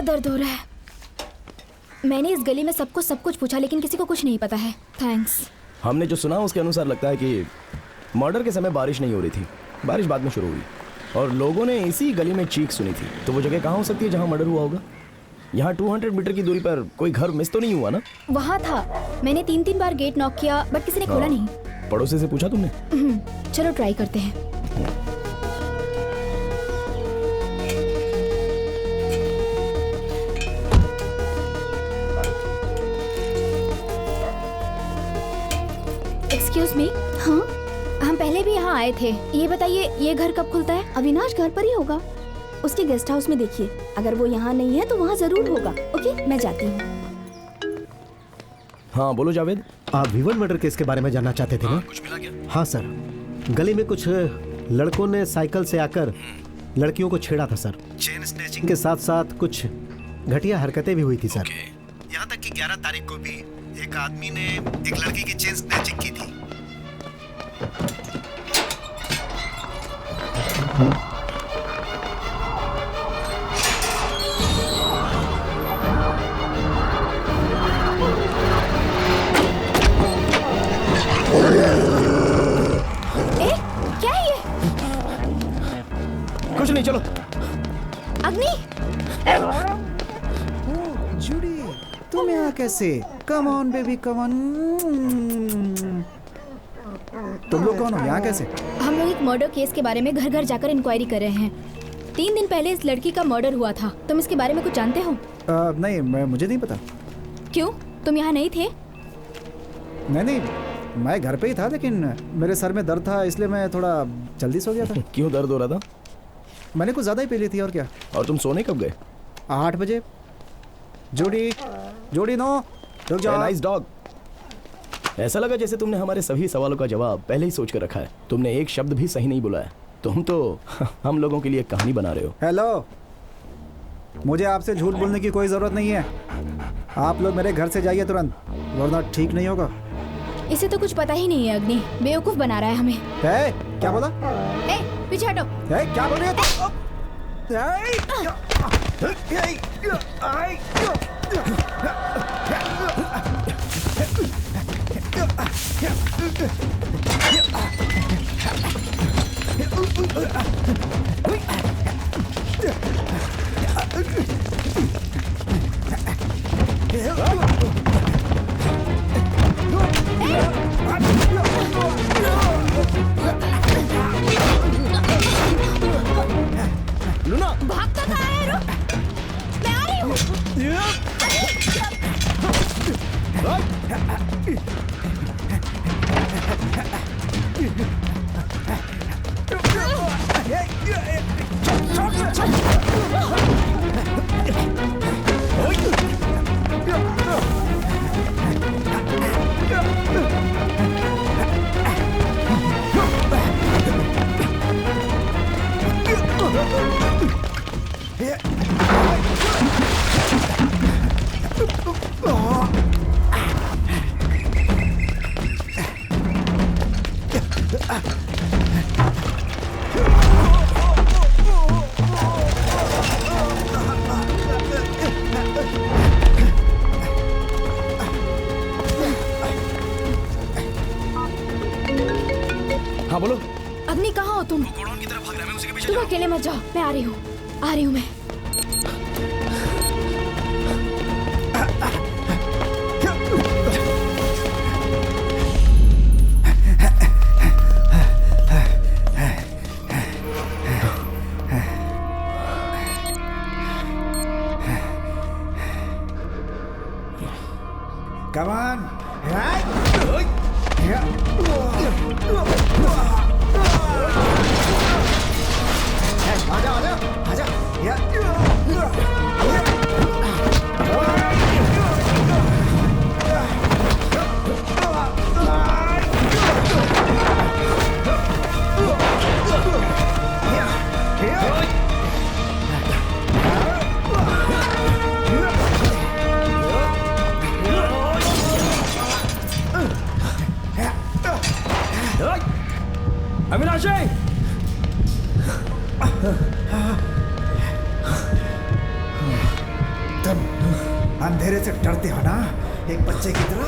[SPEAKER 11] दर्द हो रहा है। मैंने इस गली में सबको सब कुछ पूछा, लेकिन किसी को कुछ नहीं पता है। थैंक्स।
[SPEAKER 2] हमने जो सुना उसके अनुसार लगता है कि मर्डर के समय बारिश नहीं हो रही थी, बारिश बाद में शुरू हुई और लोगों ने इसी गली में चीख सुनी थी। तो वो जगह कहाँ हो सकती है जहाँ मर्डर हुआ होगा? यहाँ 200 मीटर की दूरी पर कोई घर मिस तो नहीं हुआ ना?
[SPEAKER 11] वहाँ था। मैंने 3 बार गेट नॉक किया बट किसी ने खोला नहीं।
[SPEAKER 2] पड़ोसी से पूछा तुमने?
[SPEAKER 11] चलो ट्राई करते हैं। Excuse me.
[SPEAKER 3] हाँ,
[SPEAKER 11] हम पहले भी यहाँ आए थे। ये बताइए ये घर कब खुलता है?
[SPEAKER 3] अविनाश घर पर ही होगा, उसके गेस्ट हाउस में देखिए। अगर वो यहाँ नहीं है तो वहाँ जरूर होगा। ओके, मैं जाती हूँ।
[SPEAKER 2] हाँ बोलो जावेद।
[SPEAKER 7] आप विवन मर्डर केस के बारे में जानना चाहते थे ना?
[SPEAKER 2] कुछ मिला क्या?
[SPEAKER 7] हाँ सर, गली में कुछ लड़कों ने साइकिल से आकर लड़कियों को छेड़ा था सर। चेन स्नैचिंग के साथ साथ कुछ घटिया हरकतें भी हुई थी सर। यहाँ तक कि 11 तारीख को भी एक आदमी ने एक लड़की की चेन स्नैचिंग की थी।
[SPEAKER 11] क्या है ये?
[SPEAKER 2] कुछ नहीं, चलो।
[SPEAKER 11] अग्नि,
[SPEAKER 6] जूडी, तुम यहाँ कैसे? Come on baby, come on. तुम लोग कौन हो? यहाँ कैसे?
[SPEAKER 11] हम लोग एक मर्डर केस के बारे में घर घर जाकर इंक्वायरी कर रहे हैं। 3 दिन पहले इस लड़की का मर्डर हुआ था। तुम इसके बारे में कुछ जानते हो?
[SPEAKER 6] नहीं, मुझे नहीं पता।
[SPEAKER 11] क्यों, तुम यहाँ नहीं थे?
[SPEAKER 6] नहीं, मैं घर पे ही था, लेकिन मेरे सर में दर्द था, इसलिए मैं थोड़ा जल्दी सो गया था।
[SPEAKER 2] क्यों दर्द हो रहा था?
[SPEAKER 6] मैंने कुछ ज्यादा ही पी ली थी। और क्या?
[SPEAKER 2] और तुम सोने कब गए?
[SPEAKER 6] 8 बजे। जोड़ी नो, रुक जाओ।
[SPEAKER 2] Nice dog. ऐसा लगा जैसे तुमने हमारे सभी सवालों का जवाब पहले ही सोच कर रखा है। तुमने एक शब्द भी सही नहीं बोला है। तुम तो हम लोगों के लिए कहानी बना रहे हो।
[SPEAKER 6] हेलो, मुझे आपसे झूठ बोलने की कोई जरूरत नहीं है। आप लोग मेरे घर से जाइए तुरंत, वरना ठीक नहीं होगा।
[SPEAKER 11] इसे तो कुछ पता ही नहीं है। अग्नि बेवकूफ बना रहा है हमें।
[SPEAKER 6] क्या बोला?
[SPEAKER 11] पीछे हटो।
[SPEAKER 6] क्या बोल रही हो?
[SPEAKER 2] लूना,
[SPEAKER 11] भागता कहाँ है? रुक, मैं आ रही हूँ।
[SPEAKER 2] हाँ बोलो।
[SPEAKER 11] अग्नि कहाँ हो तुम?
[SPEAKER 2] गोडाउन की तरफ भाग रहा है, मैं उसी के पीछे
[SPEAKER 11] तुम
[SPEAKER 2] जा रहा
[SPEAKER 11] अकेले मत जाओ, मैं आ रही हूँ मैं।
[SPEAKER 6] Come on.
[SPEAKER 10] अविनाशी!
[SPEAKER 6] तुम अंधेरे से डरते हो ना, एक बच्चे की तरह।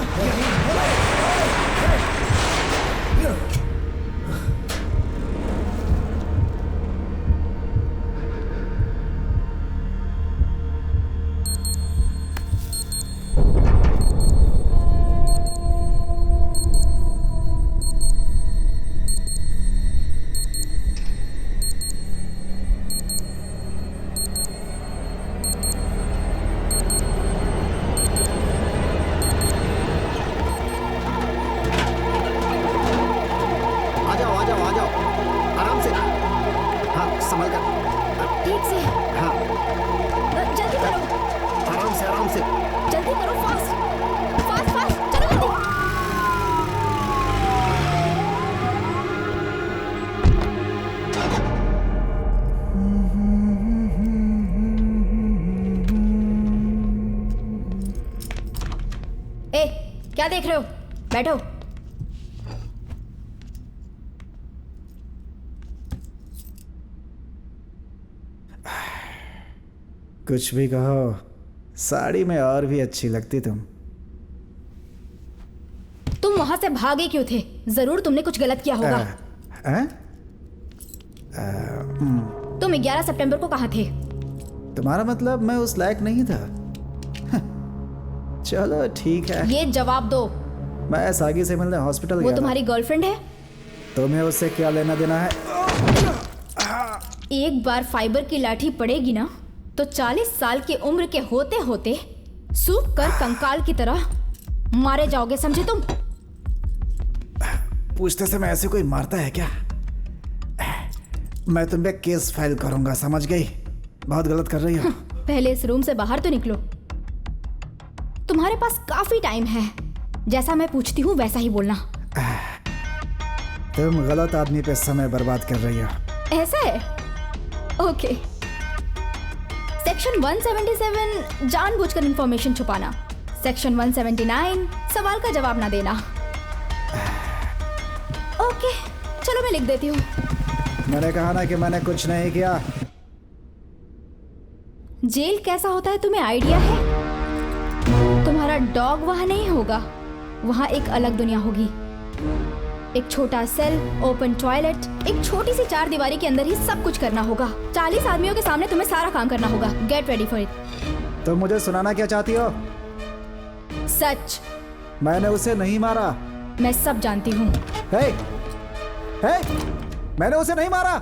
[SPEAKER 11] क्या देख रहे हो? बैठो।
[SPEAKER 6] कुछ भी कहो, साड़ी में और भी अच्छी लगती तुम।
[SPEAKER 11] तुम वहां से भागे क्यों थे? जरूर तुमने कुछ गलत किया होगा। तुम 11 सितंबर को कहाँ थे?
[SPEAKER 6] तुम्हारा मतलब मैं उस लायक नहीं था? चलो ठीक है।
[SPEAKER 11] ये जवाब दो।
[SPEAKER 6] मैं सागी से मिलने हॉस्पिटल गया।
[SPEAKER 11] वो तुम्हारी गर्लफ्रेंड है?
[SPEAKER 6] तुम्हें उससे क्या लेना देना है?
[SPEAKER 11] एक बार फाइबर की लाठी पड़ेगी ना तो 40 साल की उम्र के होते होते सूख कर कंकाल की तरह मारे जाओगे, समझे तुम?
[SPEAKER 6] पूछते समय ऐसे कोई मारता है क्या? मैं तुम पे केस फाइल करूंगा, समझ गई? बहुत गलत कर रही हो।
[SPEAKER 11] पहले इस रूम से बाहर तो निकलो। तुम्हारे पास काफी टाइम है, जैसा मैं पूछती हूँ वैसा ही बोलना।
[SPEAKER 6] तुम गलत आदमी पे समय बर्बाद कर रही हो।
[SPEAKER 11] ऐसा है? ओके। सेक्शन 177 जानबूझकर इंफॉर्मेशन छुपाना। सेक्शन 179 सवाल का जवाब ना देना। ओके, चलो मैं लिख देती हूँ।
[SPEAKER 6] मैंने कहा ना कि मैंने कुछ नहीं किया।
[SPEAKER 11] जेल कैसा होता है तुम्हें आइडिया है? तुम्हारा डॉग वहां नहीं होगा, वहां एक अलग दुनिया होगी। एक छोटा सेल, ओपन टॉयलेट, एक छोटी सी 4 दीवारी के अंदर ही सब कुछ करना होगा। 40 आदमियों के सामने तुम्हें सारा काम करना होगा। Get ready for it.
[SPEAKER 6] तुम मुझे सुनाना क्या चाहती हो?
[SPEAKER 11] सच।
[SPEAKER 6] मैंने उसे नहीं मारा।
[SPEAKER 11] मैं सब जानती हूँ।
[SPEAKER 6] हे, मैंने उसे नहीं मारा।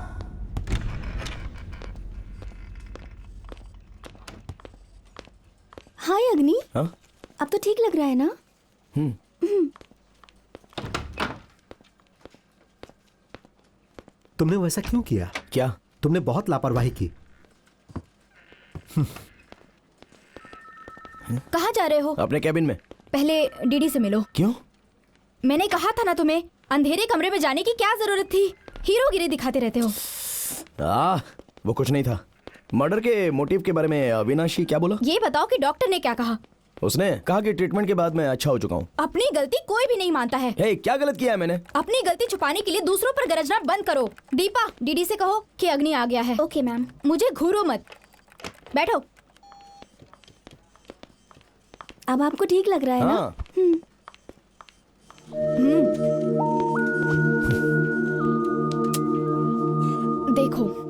[SPEAKER 3] हाय अग्नि।
[SPEAKER 2] हाँ?
[SPEAKER 3] अब तो ठीक लग रहा है ना?
[SPEAKER 7] तुमने वैसा क्यों किया?
[SPEAKER 2] क्या?
[SPEAKER 7] तुमने बहुत लापरवाही की।
[SPEAKER 11] कहाँ जा रहे हो?
[SPEAKER 2] अपने कैबिन में।
[SPEAKER 11] पहले डीडी से मिलो।
[SPEAKER 2] क्यों?
[SPEAKER 11] मैंने कहा था ना तुम्हें, अंधेरे कमरे में जाने की क्या जरूरत थी? हीरोगिरी दिखाते रहते हो।
[SPEAKER 2] वो कुछ नहीं था। मर्डर के मोटिव के बारे में अविनाशी क्या बोला?
[SPEAKER 11] ये बताओ कि डॉक्टर ने क्या कहा?
[SPEAKER 2] उसने कहा कि ट्रीटमेंट के बाद मैं अच्छा हो चुका हूँ।
[SPEAKER 11] अपनी गलती कोई भी नहीं मानता है।
[SPEAKER 2] हे, क्या गलत किया है मैंने?
[SPEAKER 11] अपनी गलती छुपाने के लिए दूसरों पर गरजना बंद करो। दीपा, डीडी से कहो कि अग्नि आ गया है।
[SPEAKER 3] Okay ma'am.
[SPEAKER 11] मुझे घूरो मत। बैठो।
[SPEAKER 3] अब आपको ठीक लग रहा है ना?
[SPEAKER 2] हाँ।
[SPEAKER 11] देखो,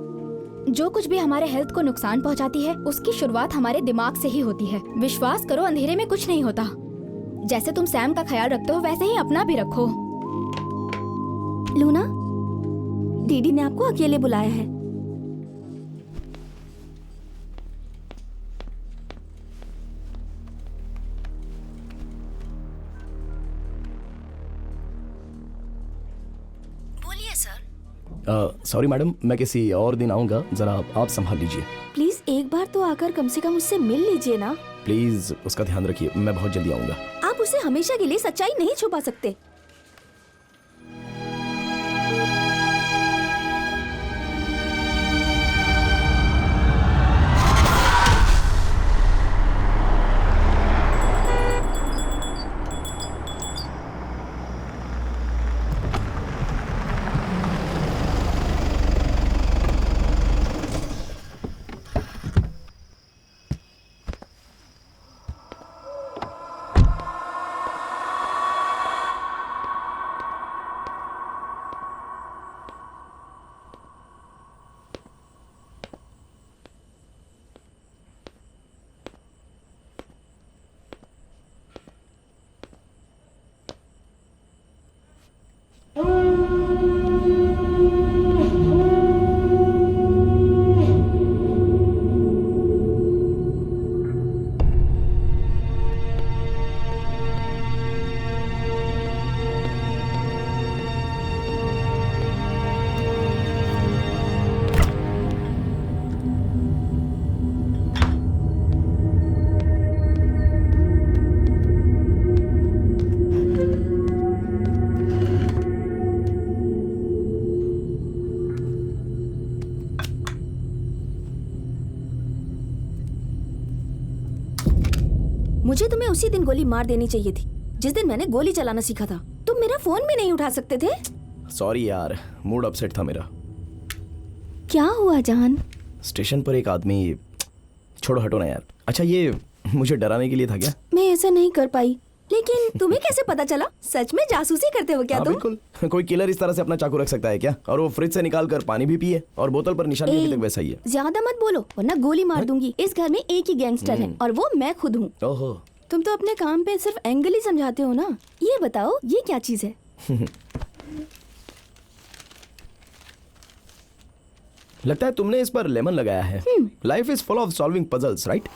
[SPEAKER 11] जो कुछ भी हमारे हेल्थ को नुकसान पहुंचाती है उसकी शुरुआत हमारे दिमाग से ही होती है। विश्वास करो, अंधेरे में कुछ नहीं होता। जैसे तुम सैम का ख्याल रखते हो वैसे ही अपना भी रखो।
[SPEAKER 3] लूना, दीदी ने आपको अकेले बुलाया है। बोलिए सर।
[SPEAKER 2] सॉरी मैडम, मैं किसी और दिन आऊंगा, जरा आप संभाल लीजिए।
[SPEAKER 3] प्लीज एक बार तो आकर कम से कम उससे मिल लीजिए ना।
[SPEAKER 2] प्लीज उसका ध्यान रखिए, मैं बहुत जल्दी आऊंगा।
[SPEAKER 3] आप उसे हमेशा के लिए सच्चाई नहीं छुपा सकते। मुझे तुम्हें उसी दिन गोली मार देनी चाहिए थी जिस दिन मैंने गोली चलाना सीखा था। तुम मेरा फोन भी नहीं उठा सकते थे।
[SPEAKER 2] सॉरी यार, मूड अपसेट था मेरा।
[SPEAKER 3] क्या हुआ जान?
[SPEAKER 2] स्टेशन पर एक आदमी, छोड़ो हटो ना यार। अच्छा, ये मुझे डराने के लिए था क्या?
[SPEAKER 3] मैं ऐसा नहीं कर पाई, लेकिन तुम्हें कैसे पता चला? सच में जासूसी करते हो क्या तुम?
[SPEAKER 2] बिल्कुल। कोई किलर इस तरह से अपना चाकू रख सकता है क्या? और वो फ्रिज से निकाल कर पानी भी पिए, और बोतल पर निशान भी अभी तक वैसा ही है।
[SPEAKER 3] ज्यादा मत बोलो वरना गोली मार दूंगी। इस घर में एक ही गैंगस्टर है और वो मैं खुद हूँ।
[SPEAKER 2] ओहो।
[SPEAKER 3] तुम तो अपने काम पे सिर्फ एंगल ही समझाते हो ना। ये बताओ ये क्या चीज है?
[SPEAKER 2] लगता है तुमने इस पर लेमन लगाया है। Life is full of solving puzzles, right?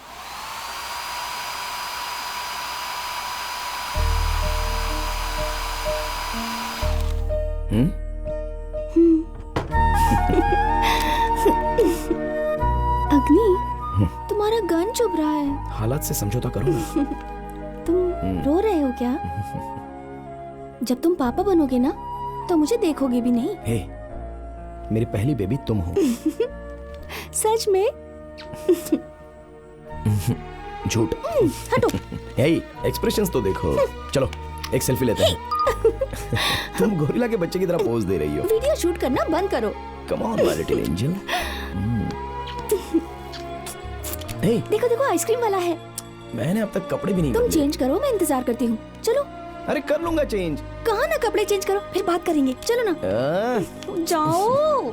[SPEAKER 3] अग्नि, तुम्हारा गन चुभ रहा है।
[SPEAKER 2] हालात से समझौता करो ना।
[SPEAKER 3] तुम रो रहे हो क्या? जब तुम पापा बनोगे ना तो मुझे देखोगे भी नहीं।
[SPEAKER 2] हे, मेरी पहली बेबी तुम हो।
[SPEAKER 3] सच में?
[SPEAKER 2] झूठ।
[SPEAKER 3] हटो।
[SPEAKER 2] हे, एक्सप्रेशंस तो देखो। चलो एक सेल्फी लेते हैं। तुम गोरिल्ला के बच्चे की तरह पोज दे रही हो।
[SPEAKER 3] वीडियो शूट करना बंद करो।
[SPEAKER 2] Come on my little angel. Hey,
[SPEAKER 3] देखो देखो आइसक्रीम वाला है।
[SPEAKER 2] मैंने अब तक कपड़े भी नहीं
[SPEAKER 3] तुम
[SPEAKER 2] बदले।
[SPEAKER 3] चेंज करो, मैं इंतजार करती हूँ। चलो।
[SPEAKER 2] अरे कर लूंगा चेंज।
[SPEAKER 3] कहा ना कपड़े चेंज करो, फिर बात करेंगे। चलो ना। जाओ।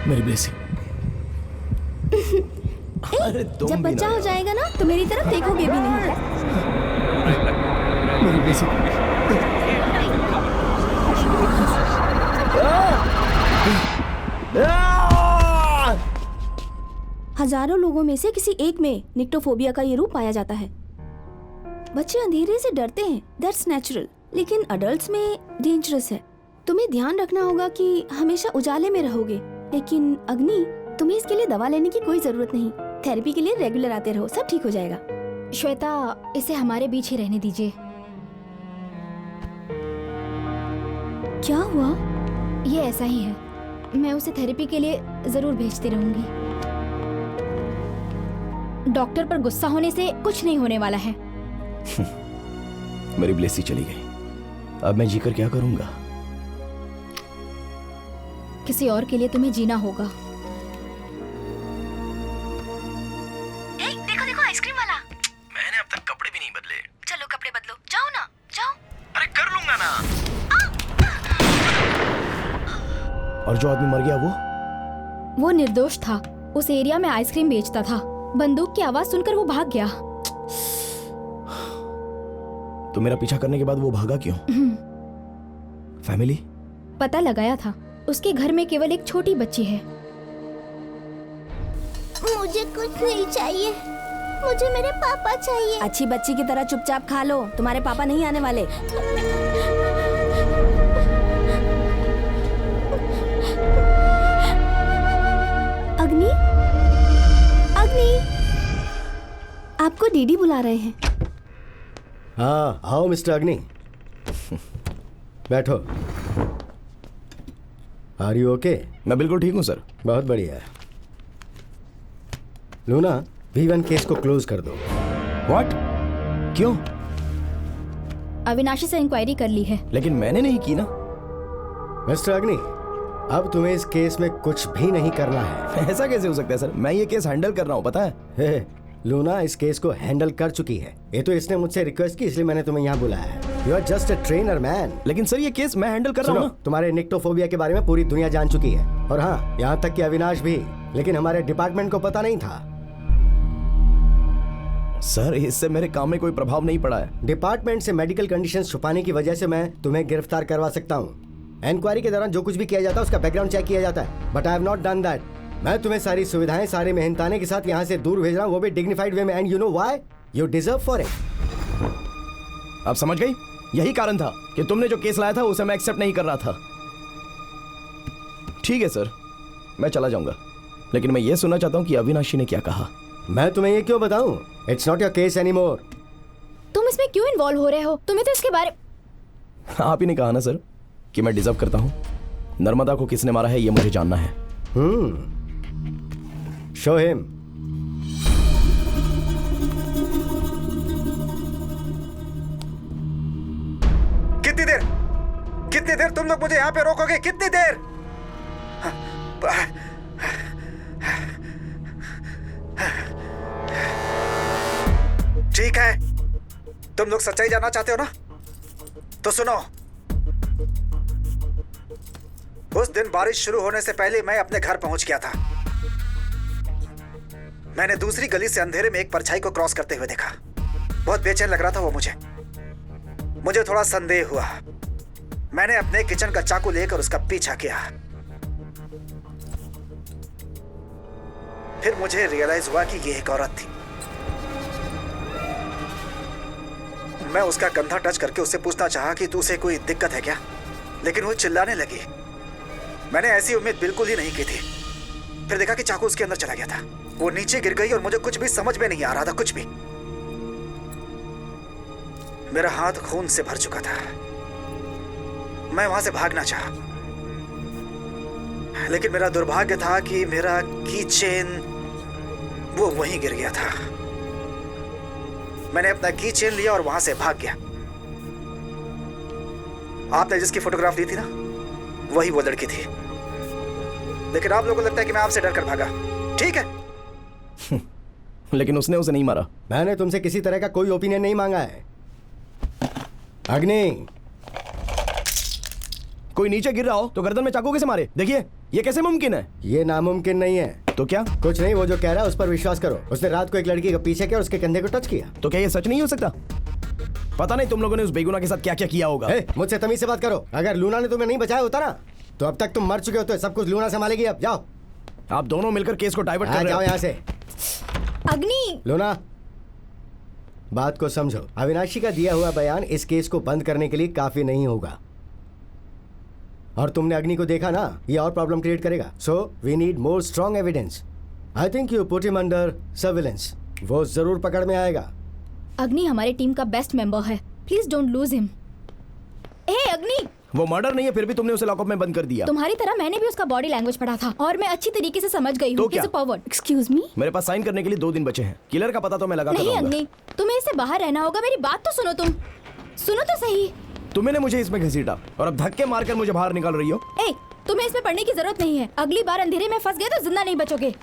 [SPEAKER 2] मेरी ब्लेसिंग। अरे तुम
[SPEAKER 3] जब
[SPEAKER 2] भी
[SPEAKER 3] बच्चा
[SPEAKER 2] ना
[SPEAKER 3] हो जाएगा ना तो मेरी तरफ देखोगे भी नहीं।
[SPEAKER 2] मेरी ब्लेसिंग।
[SPEAKER 3] हजारों लोगों में से किसी एक में निक्टोफोबिया का ये रूप पाया जाता है। बच्चे अंधेरे से डरते हैं, दैट्स नेचुरल, लेकिन अडल्ट्स में डेंजरस है। तुम्हें ध्यान रखना होगा कि हमेशा उजाले में रहोगे। लेकिन अग्नि, तुम्हें इसके लिए दवा लेने की कोई जरूरत नहीं। थेरेपी के लिए रेगुलर आते रहो, सब ठीक हो जाएगा।
[SPEAKER 11] श्वेता, इसे हमारे बीच ही रहने दीजिए।
[SPEAKER 3] क्या हुआ?
[SPEAKER 11] ये ऐसा ही है, मैं उसे थेरेपी के लिए जरूर भेजती रहूंगी। डॉक्टर पर गुस्सा होने से कुछ नहीं होने वाला है।
[SPEAKER 2] मेरी ब्लेसी चली गई, अब मैं जीकर क्या करूंगा?
[SPEAKER 11] किसी और के लिए तुम्हें जीना होगा।
[SPEAKER 3] देखो देखो आइसक्रीम वाला।
[SPEAKER 2] मैंने अब तक कपड़े भी नहीं बदले।
[SPEAKER 3] चलो कपड़े बदलो, जाओ ना, जाओ।
[SPEAKER 2] अरे कर लूंगा ना। और जो आदमी मर गया
[SPEAKER 11] वो निर्दोष था, उस एरिया में आइसक्रीम बेचता था। बंदूक की आवाज सुनकर वो भाग गया।
[SPEAKER 2] तो मेरा पीछा करने के बाद वो भागा क्यों? फैमिली?
[SPEAKER 11] पता लगाया था, उसके घर में केवल एक छोटी बच्ची है।
[SPEAKER 4] मुझे कुछ नहीं चाहिए, मुझे मेरे पापा चाहिए।
[SPEAKER 3] अच्छी बच्ची की तरह चुपचाप खा लो, तुम्हारे पापा नहीं आने वाले। अग्नि, अग्नि, आपको डीडी बुला रहे हैं।
[SPEAKER 7] हाँ, आओ मिस्टर अग्नि, बैठो। Are you okay?
[SPEAKER 2] मैं बिल्कुल ठीक हूँ सर।
[SPEAKER 7] बहुत बढ़िया है। लूना, V1 केस को क्लोज कर दो।
[SPEAKER 2] व्हाट? क्यों?
[SPEAKER 11] अविनाशी से इंक्वायरी कर ली है।
[SPEAKER 2] लेकिन मैंने नहीं की ना।
[SPEAKER 7] मिस्टर अग्नि, अब तुम्हें इस केस में कुछ भी नहीं करना है।
[SPEAKER 2] ऐसा कैसे हो सकता है सर? मैं ये केस हैंडल कर रहा हूँ, पता है?
[SPEAKER 7] हे, लूना इस केस को हैंडल कर चुकी है। ये तो इसने मुझसे रिक्वेस्ट की, इसलिए मैंने तुम्हें यहाँ बुलाया है। You are just a trainer man.
[SPEAKER 2] लेकिन सर ये केस मैं हैंडल कर रहा हूँ ना।
[SPEAKER 7] तुम्हारे निक्टोफोबिया के बारे में पूरी दुनिया जान चुकी है। और हाँ, यहाँ तक कि अविनाश भी, लेकिन हमारे डिपार्टमेंट को पता नहीं था।
[SPEAKER 2] सर, इससे मेरे काम में कोई प्रभाव नहीं पड़ा है।
[SPEAKER 7] डिपार्टमेंट से मेडिकल कंडीशंस छुपाने की वजह से मैं तुम्हें गिरफ्तार करवा सकता हूँ। इंक्वायरी के दौरान जो कुछ भी किया जाता है उसका बैकग्राउंड चेक किया जाता है, but I have not done that. मैं तुम्हें सारी सुविधाएं, सारे मेहनताने के साथ यहाँ से दूर भेज रहा हूँ, वो भी डिग्निफाइड वे में। And you know why? You deserve for it.
[SPEAKER 2] आप समझ गई? यही कारण था कि तुमने जो केस लाया था उसे मैं एक्सेप्ट नहीं कर रहा था। ठीक है सर, मैं चला जाऊंगा, लेकिन मैं ये सुनना चाहता हूँ कि अविनाशी ने क्या कहा।
[SPEAKER 7] मैं तुम्हें ये क्यों बताऊं? It's not your case anymore.
[SPEAKER 11] तुम इसमें क्यों इन्वॉल्व हो रहे हो? तुम्हें तो इसके बारे।
[SPEAKER 2] आप ही ने कहा ना सर कि मैं डिजर्व करता हूँ। नर्मदा को किसने मारा है ये मुझे जानना है।
[SPEAKER 7] Show him.
[SPEAKER 6] कितनी देर तुम लोग मुझे यहाँ पे रोकोगे? कितनी देर? ठीक है, तुम लोग सच्चाई जानना चाहते हो ना? तो सुनो, उस दिन बारिश शुरू होने से पहले मैं अपने घर पहुंच गया था। मैंने दूसरी गली से अंधेरे में एक परछाई को क्रॉस करते हुए देखा। बहुत बेचैन लग रहा था वो मुझे थोड़ा संदेह हुआ। मैंने अपने किचन का चाकू लेकर उसका पीछा किया। फिर मुझे रियलाइज हुआ कि ये एक औरत थी। मैं उसका कंधा टच करके उससे पूछना चाहा कि तुझे कोई दिक्कत है क्या, लेकिन वो चिल्लाने लगी। मैंने ऐसी उम्मीद बिल्कुल ही नहीं की थी। फिर देखा कि चाकू उसके अंदर चला गया था। वो नीचे गिर गई और मुझे कुछ भी समझ में नहीं आ रहा था, कुछ भी। मेरा हाथ खून से भर चुका था। मैं वहां से भागना चाहा, लेकिन मेरा दुर्भाग्य था कि मेरा की चेन वो वहीं गिर गया था। मैंने अपना की चेन लिया और वहां से भाग गया। आपने जिसकी फोटोग्राफ ली थी ना, वही वो लड़की थी। लेकिन आप लोगों को लगता है कि मैं आपसे डर कर भागा। ठीक है,
[SPEAKER 2] लेकिन उसने उसे नहीं मारा।
[SPEAKER 7] मैंने तुमसे किसी तरह का कोई ओपिनियन नहीं मांगा है। अग्नि,
[SPEAKER 2] कोई नीचे गिर रहा हो तो गर्दन में चाकू कैसे मारे? देखिए, ये कैसे मुमकिन है?
[SPEAKER 7] ये नामुमकिन नहीं है।
[SPEAKER 2] तो क्या?
[SPEAKER 7] कुछ नहीं, वो जो कह रहा है उस पर विश्वास करो। उसने रात को एक लड़की का पीछे किया और उसके कंधे को टच किया।
[SPEAKER 2] तो क्या ये सच नहीं हो सकता? पता नहीं तुम लोगों ने उस बेगुना के साथ क्या क्या किया होगा।
[SPEAKER 7] मुझसे तमीज से बात करो। अगर लूना ने तुम्हें नहीं बचाया होता ना, तो अब तक तुम मर चुके होते। सब कुछ लूना संभालेगी। अब जाओ।
[SPEAKER 2] आप दोनों मिलकर केस को डाइवर्ट कर रहे हो।
[SPEAKER 7] जाओ यहाँ से।
[SPEAKER 11] अग्नि,
[SPEAKER 7] लूना, बात को समझो। अविनाशी का दिया हुआ बयान इस केस को बंद करने के लिए काफी नहीं होगा। और तुमने अग्नि को देखा ना, ये और प्रॉब्लम क्रिएट करेगा। So we need more strong evidence. I think you put him under surveillance. वो जरूर पकड़ में आएगा।
[SPEAKER 11] अग्नि हमारी टीम का बेस्ट मेंबर है। Please don't lose him. ए अग्नि,
[SPEAKER 2] वो मर्डर नहीं है, फिर भी तुमने उसे लॉकअप में बंद कर दिया।
[SPEAKER 11] तुम्हारी तरह मैंने भी उसका बॉडी लैंग्वेज पढ़ा था और मैं अच्छी तरीके से समझ गई हूँ कि परवर्ट।
[SPEAKER 3] एक्सक्यूज मी,
[SPEAKER 2] मेरे पास साइन करने के लिए 2 दिन बचे हैं। किलर का पता तो मैं लगा कर
[SPEAKER 11] नहीं
[SPEAKER 2] रहूंगा।
[SPEAKER 11] अग्नि, तुम्हें इससे बाहर रहना होगा। मेरी बात तो सुनो। तुम सुनो तो सही।
[SPEAKER 2] तुमने मुझे इसमें घसीटा और अब धक्के मारकर मुझे बाहर निकाल रही हो।
[SPEAKER 11] ए, तुम्हें इसमें पढ़ने की जरूरत नहीं है। अगली बार अंधेरे में फंस गए तो जिंदा नहीं बचोगे।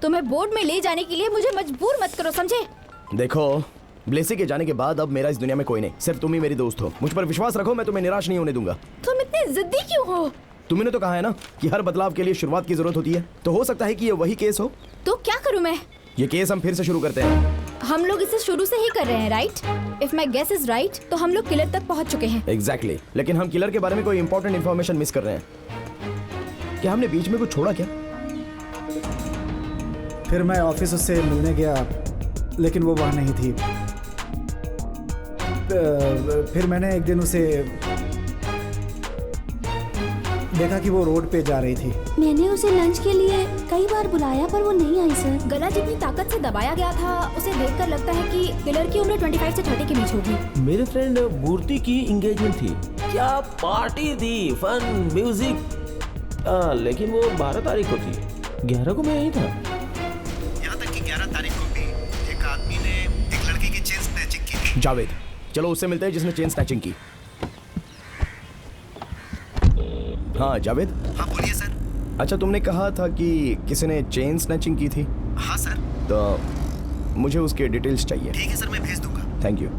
[SPEAKER 11] तुम्हें बोर्ड में ले जाने के लिए मुझे मजबूर मत करो, समझे?
[SPEAKER 2] देखो, ब्लेसी के जाने के बाद अब मेरा इस दुनिया में कोई नहीं, सिर्फ तुम ही मेरी दोस्त हो। मुझ पर विश्वास रखो, मैं तुम्हें निराश नहीं होने दूंगा।
[SPEAKER 11] तुम इतने जिद्दी क्यों हो?
[SPEAKER 2] तुमने तो कहा है ना कि हर बदलाव के लिए शुरुआत की जरूरत होती है, तो हो सकता है कि ये वही केस हो।
[SPEAKER 11] तो क्या करूं मैं?
[SPEAKER 2] ये केस हम फिर से शुरू करते हैं।
[SPEAKER 11] हम लोग इसे शुरू से ही कर रहे हैं, right? If my guess is right, तो हम लोग किलर तक पहुंच चुके हैं।
[SPEAKER 2] एग्जैक्टली, लेकिन हम किलर के बारे में कोई इंपॉर्टेंट इन्फॉर्मेशन मिस कर रहे हैं। क्या हमने बीच में कुछ छोड़ा क्या?
[SPEAKER 6] फिर मैं ऑफिस उससे मिलने गया, लेकिन वो वहाँ नहीं थी। फिर मैंने एक दिन उसे देखा कि वो रोड पे जा रही थी।
[SPEAKER 3] मैंने उसे लंच के लिए कई बार बुलाया पर वो नहीं आई सर।
[SPEAKER 11] गला जितनी ताकत से दबाया गया था, उसे देखकर लगता है कि किलर की उम्र 25 से 30 के बीच होगी।
[SPEAKER 10] मेरे फ्रेंड मूर्ति की एंगेजमेंट थी। क्या पार्टी थी, फन, म्यूजिक। लेकिन वो 12 तारीख को थी। 11 को मैं यहीं था।
[SPEAKER 7] यहाँ तक कि 11 तारीख को भी एक आदमी ने एक लड़की की चेन स्नैचिंग की।
[SPEAKER 2] जावेद, चलो उससे मिलते हैं जिसने चेन स्नैचिंग की। हाँ जावेद।
[SPEAKER 7] हाँ बोलिए सर।
[SPEAKER 2] अच्छा, तुमने कहा था कि किसी ने चेन स्नैचिंग की थी।
[SPEAKER 7] हाँ सर।
[SPEAKER 2] तो मुझे उसके डिटेल्स चाहिए।
[SPEAKER 7] ठीक है सर, मैं भेज दूंगा।
[SPEAKER 2] Thank you.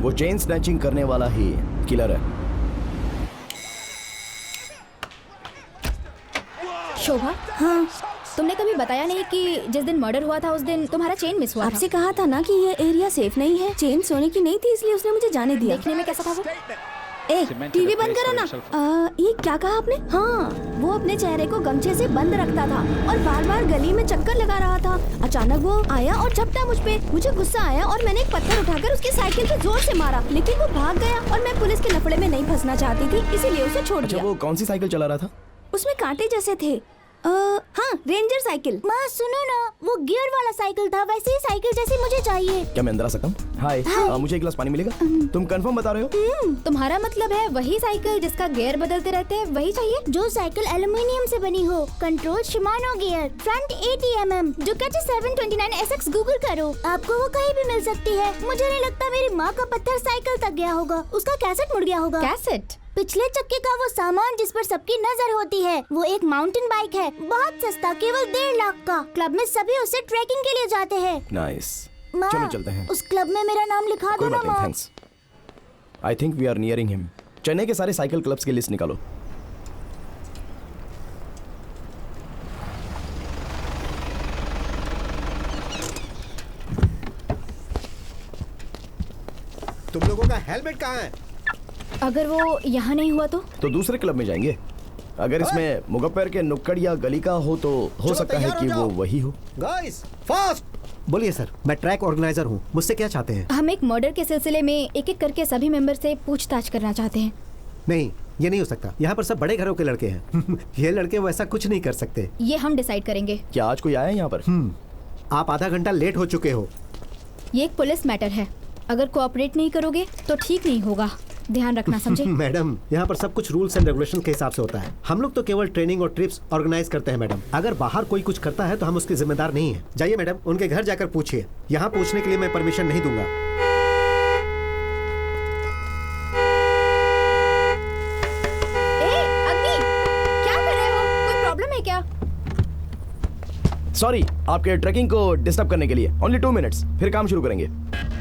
[SPEAKER 2] वो चेन स्नैचिंग करने वाला ही किलर है।
[SPEAKER 11] शोभा,
[SPEAKER 3] हाँ,
[SPEAKER 11] तुमने कभी बताया नहीं कि जिस दिन मर्डर हुआ था उस दिन तुम्हारा चेन मिस हुआ था।
[SPEAKER 3] आपसे कहा था ना कि ये एरिया सेफ नहीं है। चेन सोने की नहीं थी, इसलिए उसने मुझे जाने दिया।
[SPEAKER 11] देखने में कैसा था वो?
[SPEAKER 3] ए, टीवी बंद करो ना। ये क्या कहा आपने? हाँ, वो अपने चेहरे को गमछे से बंद रखता था और बार बार गली में चक्कर लगा रहा था। अचानक वो आया और झपटा मुझ पे। मुझे गुस्सा आया और मैंने एक पत्थर उठाकर उसकी साइकिल पे जोर से मारा, लेकिन वो भाग गया और मैं पुलिस के लफड़े में नहीं फंसना चाहती थी, इसीलिए उसे छोड़
[SPEAKER 2] अच्छा,
[SPEAKER 3] दिया।
[SPEAKER 2] वो कौन सी साइकिल चला रहा था?
[SPEAKER 3] उसमें कांटे जैसे थे। हाँ, रेंजर साइकिल।
[SPEAKER 4] माँ सुनो ना, वो गियर वाला साइकिल था, वैसे ही साइकिल जैसी मुझे चाहिए।
[SPEAKER 2] क्या मैं अंदर आ सकता हूँ? हाय, मुझे एक गिलास पानी मिलेगा? तुम कंफर्म बता रहे हो?
[SPEAKER 11] तुम्हारा मतलब है वही साइकिल जिसका गियर बदलते रहते हैं, वही चाहिए?
[SPEAKER 4] जो साइकिल एल्युमिनियम से बनी हो, control Shimano gear, front 80 mm, जो कैचे 729 SX गूगल करो, आपको वो कहीं भी मिल सकती है। मुझे नहीं लगता मेरी माँ का पत्थर साइकिल तक गया होगा, उसका कैसेट मुड़ गया होगा।
[SPEAKER 11] कैसेट?
[SPEAKER 4] पिछले चक्के का वो सामान जिस पर सबकी नजर होती है, वो एक माउंटेन बाइक है, बहुत सस्ता, केवल 1.5 लाख का। क्लब में सभी उसे ट्रैकिंग के लिए जाते हैं।
[SPEAKER 2] नाइस,
[SPEAKER 4] माँ,
[SPEAKER 2] चलो चलते हैं।
[SPEAKER 4] उस क्लब में मेरा नाम लिखा दो
[SPEAKER 2] कोई
[SPEAKER 4] ना
[SPEAKER 2] बात नहीं,
[SPEAKER 4] माँ।
[SPEAKER 2] Thanks. I think we are nearing him. Chennai के सारे साइकिल क्लब्स की लिस्ट निकालो।
[SPEAKER 7] तुम लोगों का हेलमेट कहाँ है?
[SPEAKER 11] अगर वो यहाँ नहीं हुआ
[SPEAKER 2] तो दूसरे क्लब में जाएंगे। अगर इसमें मुगप्पर के नुक्कड़ या गली का हो तो हो सकता है कि वो वही हो।
[SPEAKER 7] Guys, fast! बोलिए सर, मैं ट्रैक ऑर्गेनाइजर हूँ, मुझसे क्या चाहते हैं?
[SPEAKER 11] हम एक मर्डर के सिलसिले में एक एक करके सभी मेंबर से पूछताछ करना चाहते हैं।
[SPEAKER 7] नहीं, ये नहीं हो सकता। यहाँ पर सब बड़े घरों के लड़के हैं। ये लड़के वैसा कुछ नहीं कर सकते।
[SPEAKER 11] ये हम डिसाइड करेंगे।
[SPEAKER 2] क्या आज कोई आया है यहाँ पर?
[SPEAKER 7] आप आधा घंटा लेट हो चुके हो।
[SPEAKER 11] ये एक पुलिस मैटर है, अगर कोऑपरेट नहीं करोगे तो ठीक नहीं होगा, ध्यान रखना, समझे?
[SPEAKER 7] मैडम, यहाँ पर सब कुछ रूल्स एंड रेगुलेशन के हिसाब से होता है। हम लोग तो केवल ट्रेनिंग और ट्रिप्स ऑर्गेनाइज करते हैं मैडम। अगर बाहर कोई कुछ करता है तो हम उसके जिम्मेदार नहीं है। जाइए मैडम, उनके घर जाकर पूछिए। यहाँ पूछने के लिए मैं परमिशन नहीं दूंगा।
[SPEAKER 11] अग्नि, क्या कर रहे हो? कोई प्रॉब्लम है क्या?
[SPEAKER 2] सॉरी, आपके ट्रैकिंग को डिस्टर्ब करने के लिए। ओनली 2 मिनट्स, फिर काम शुरू करेंगे।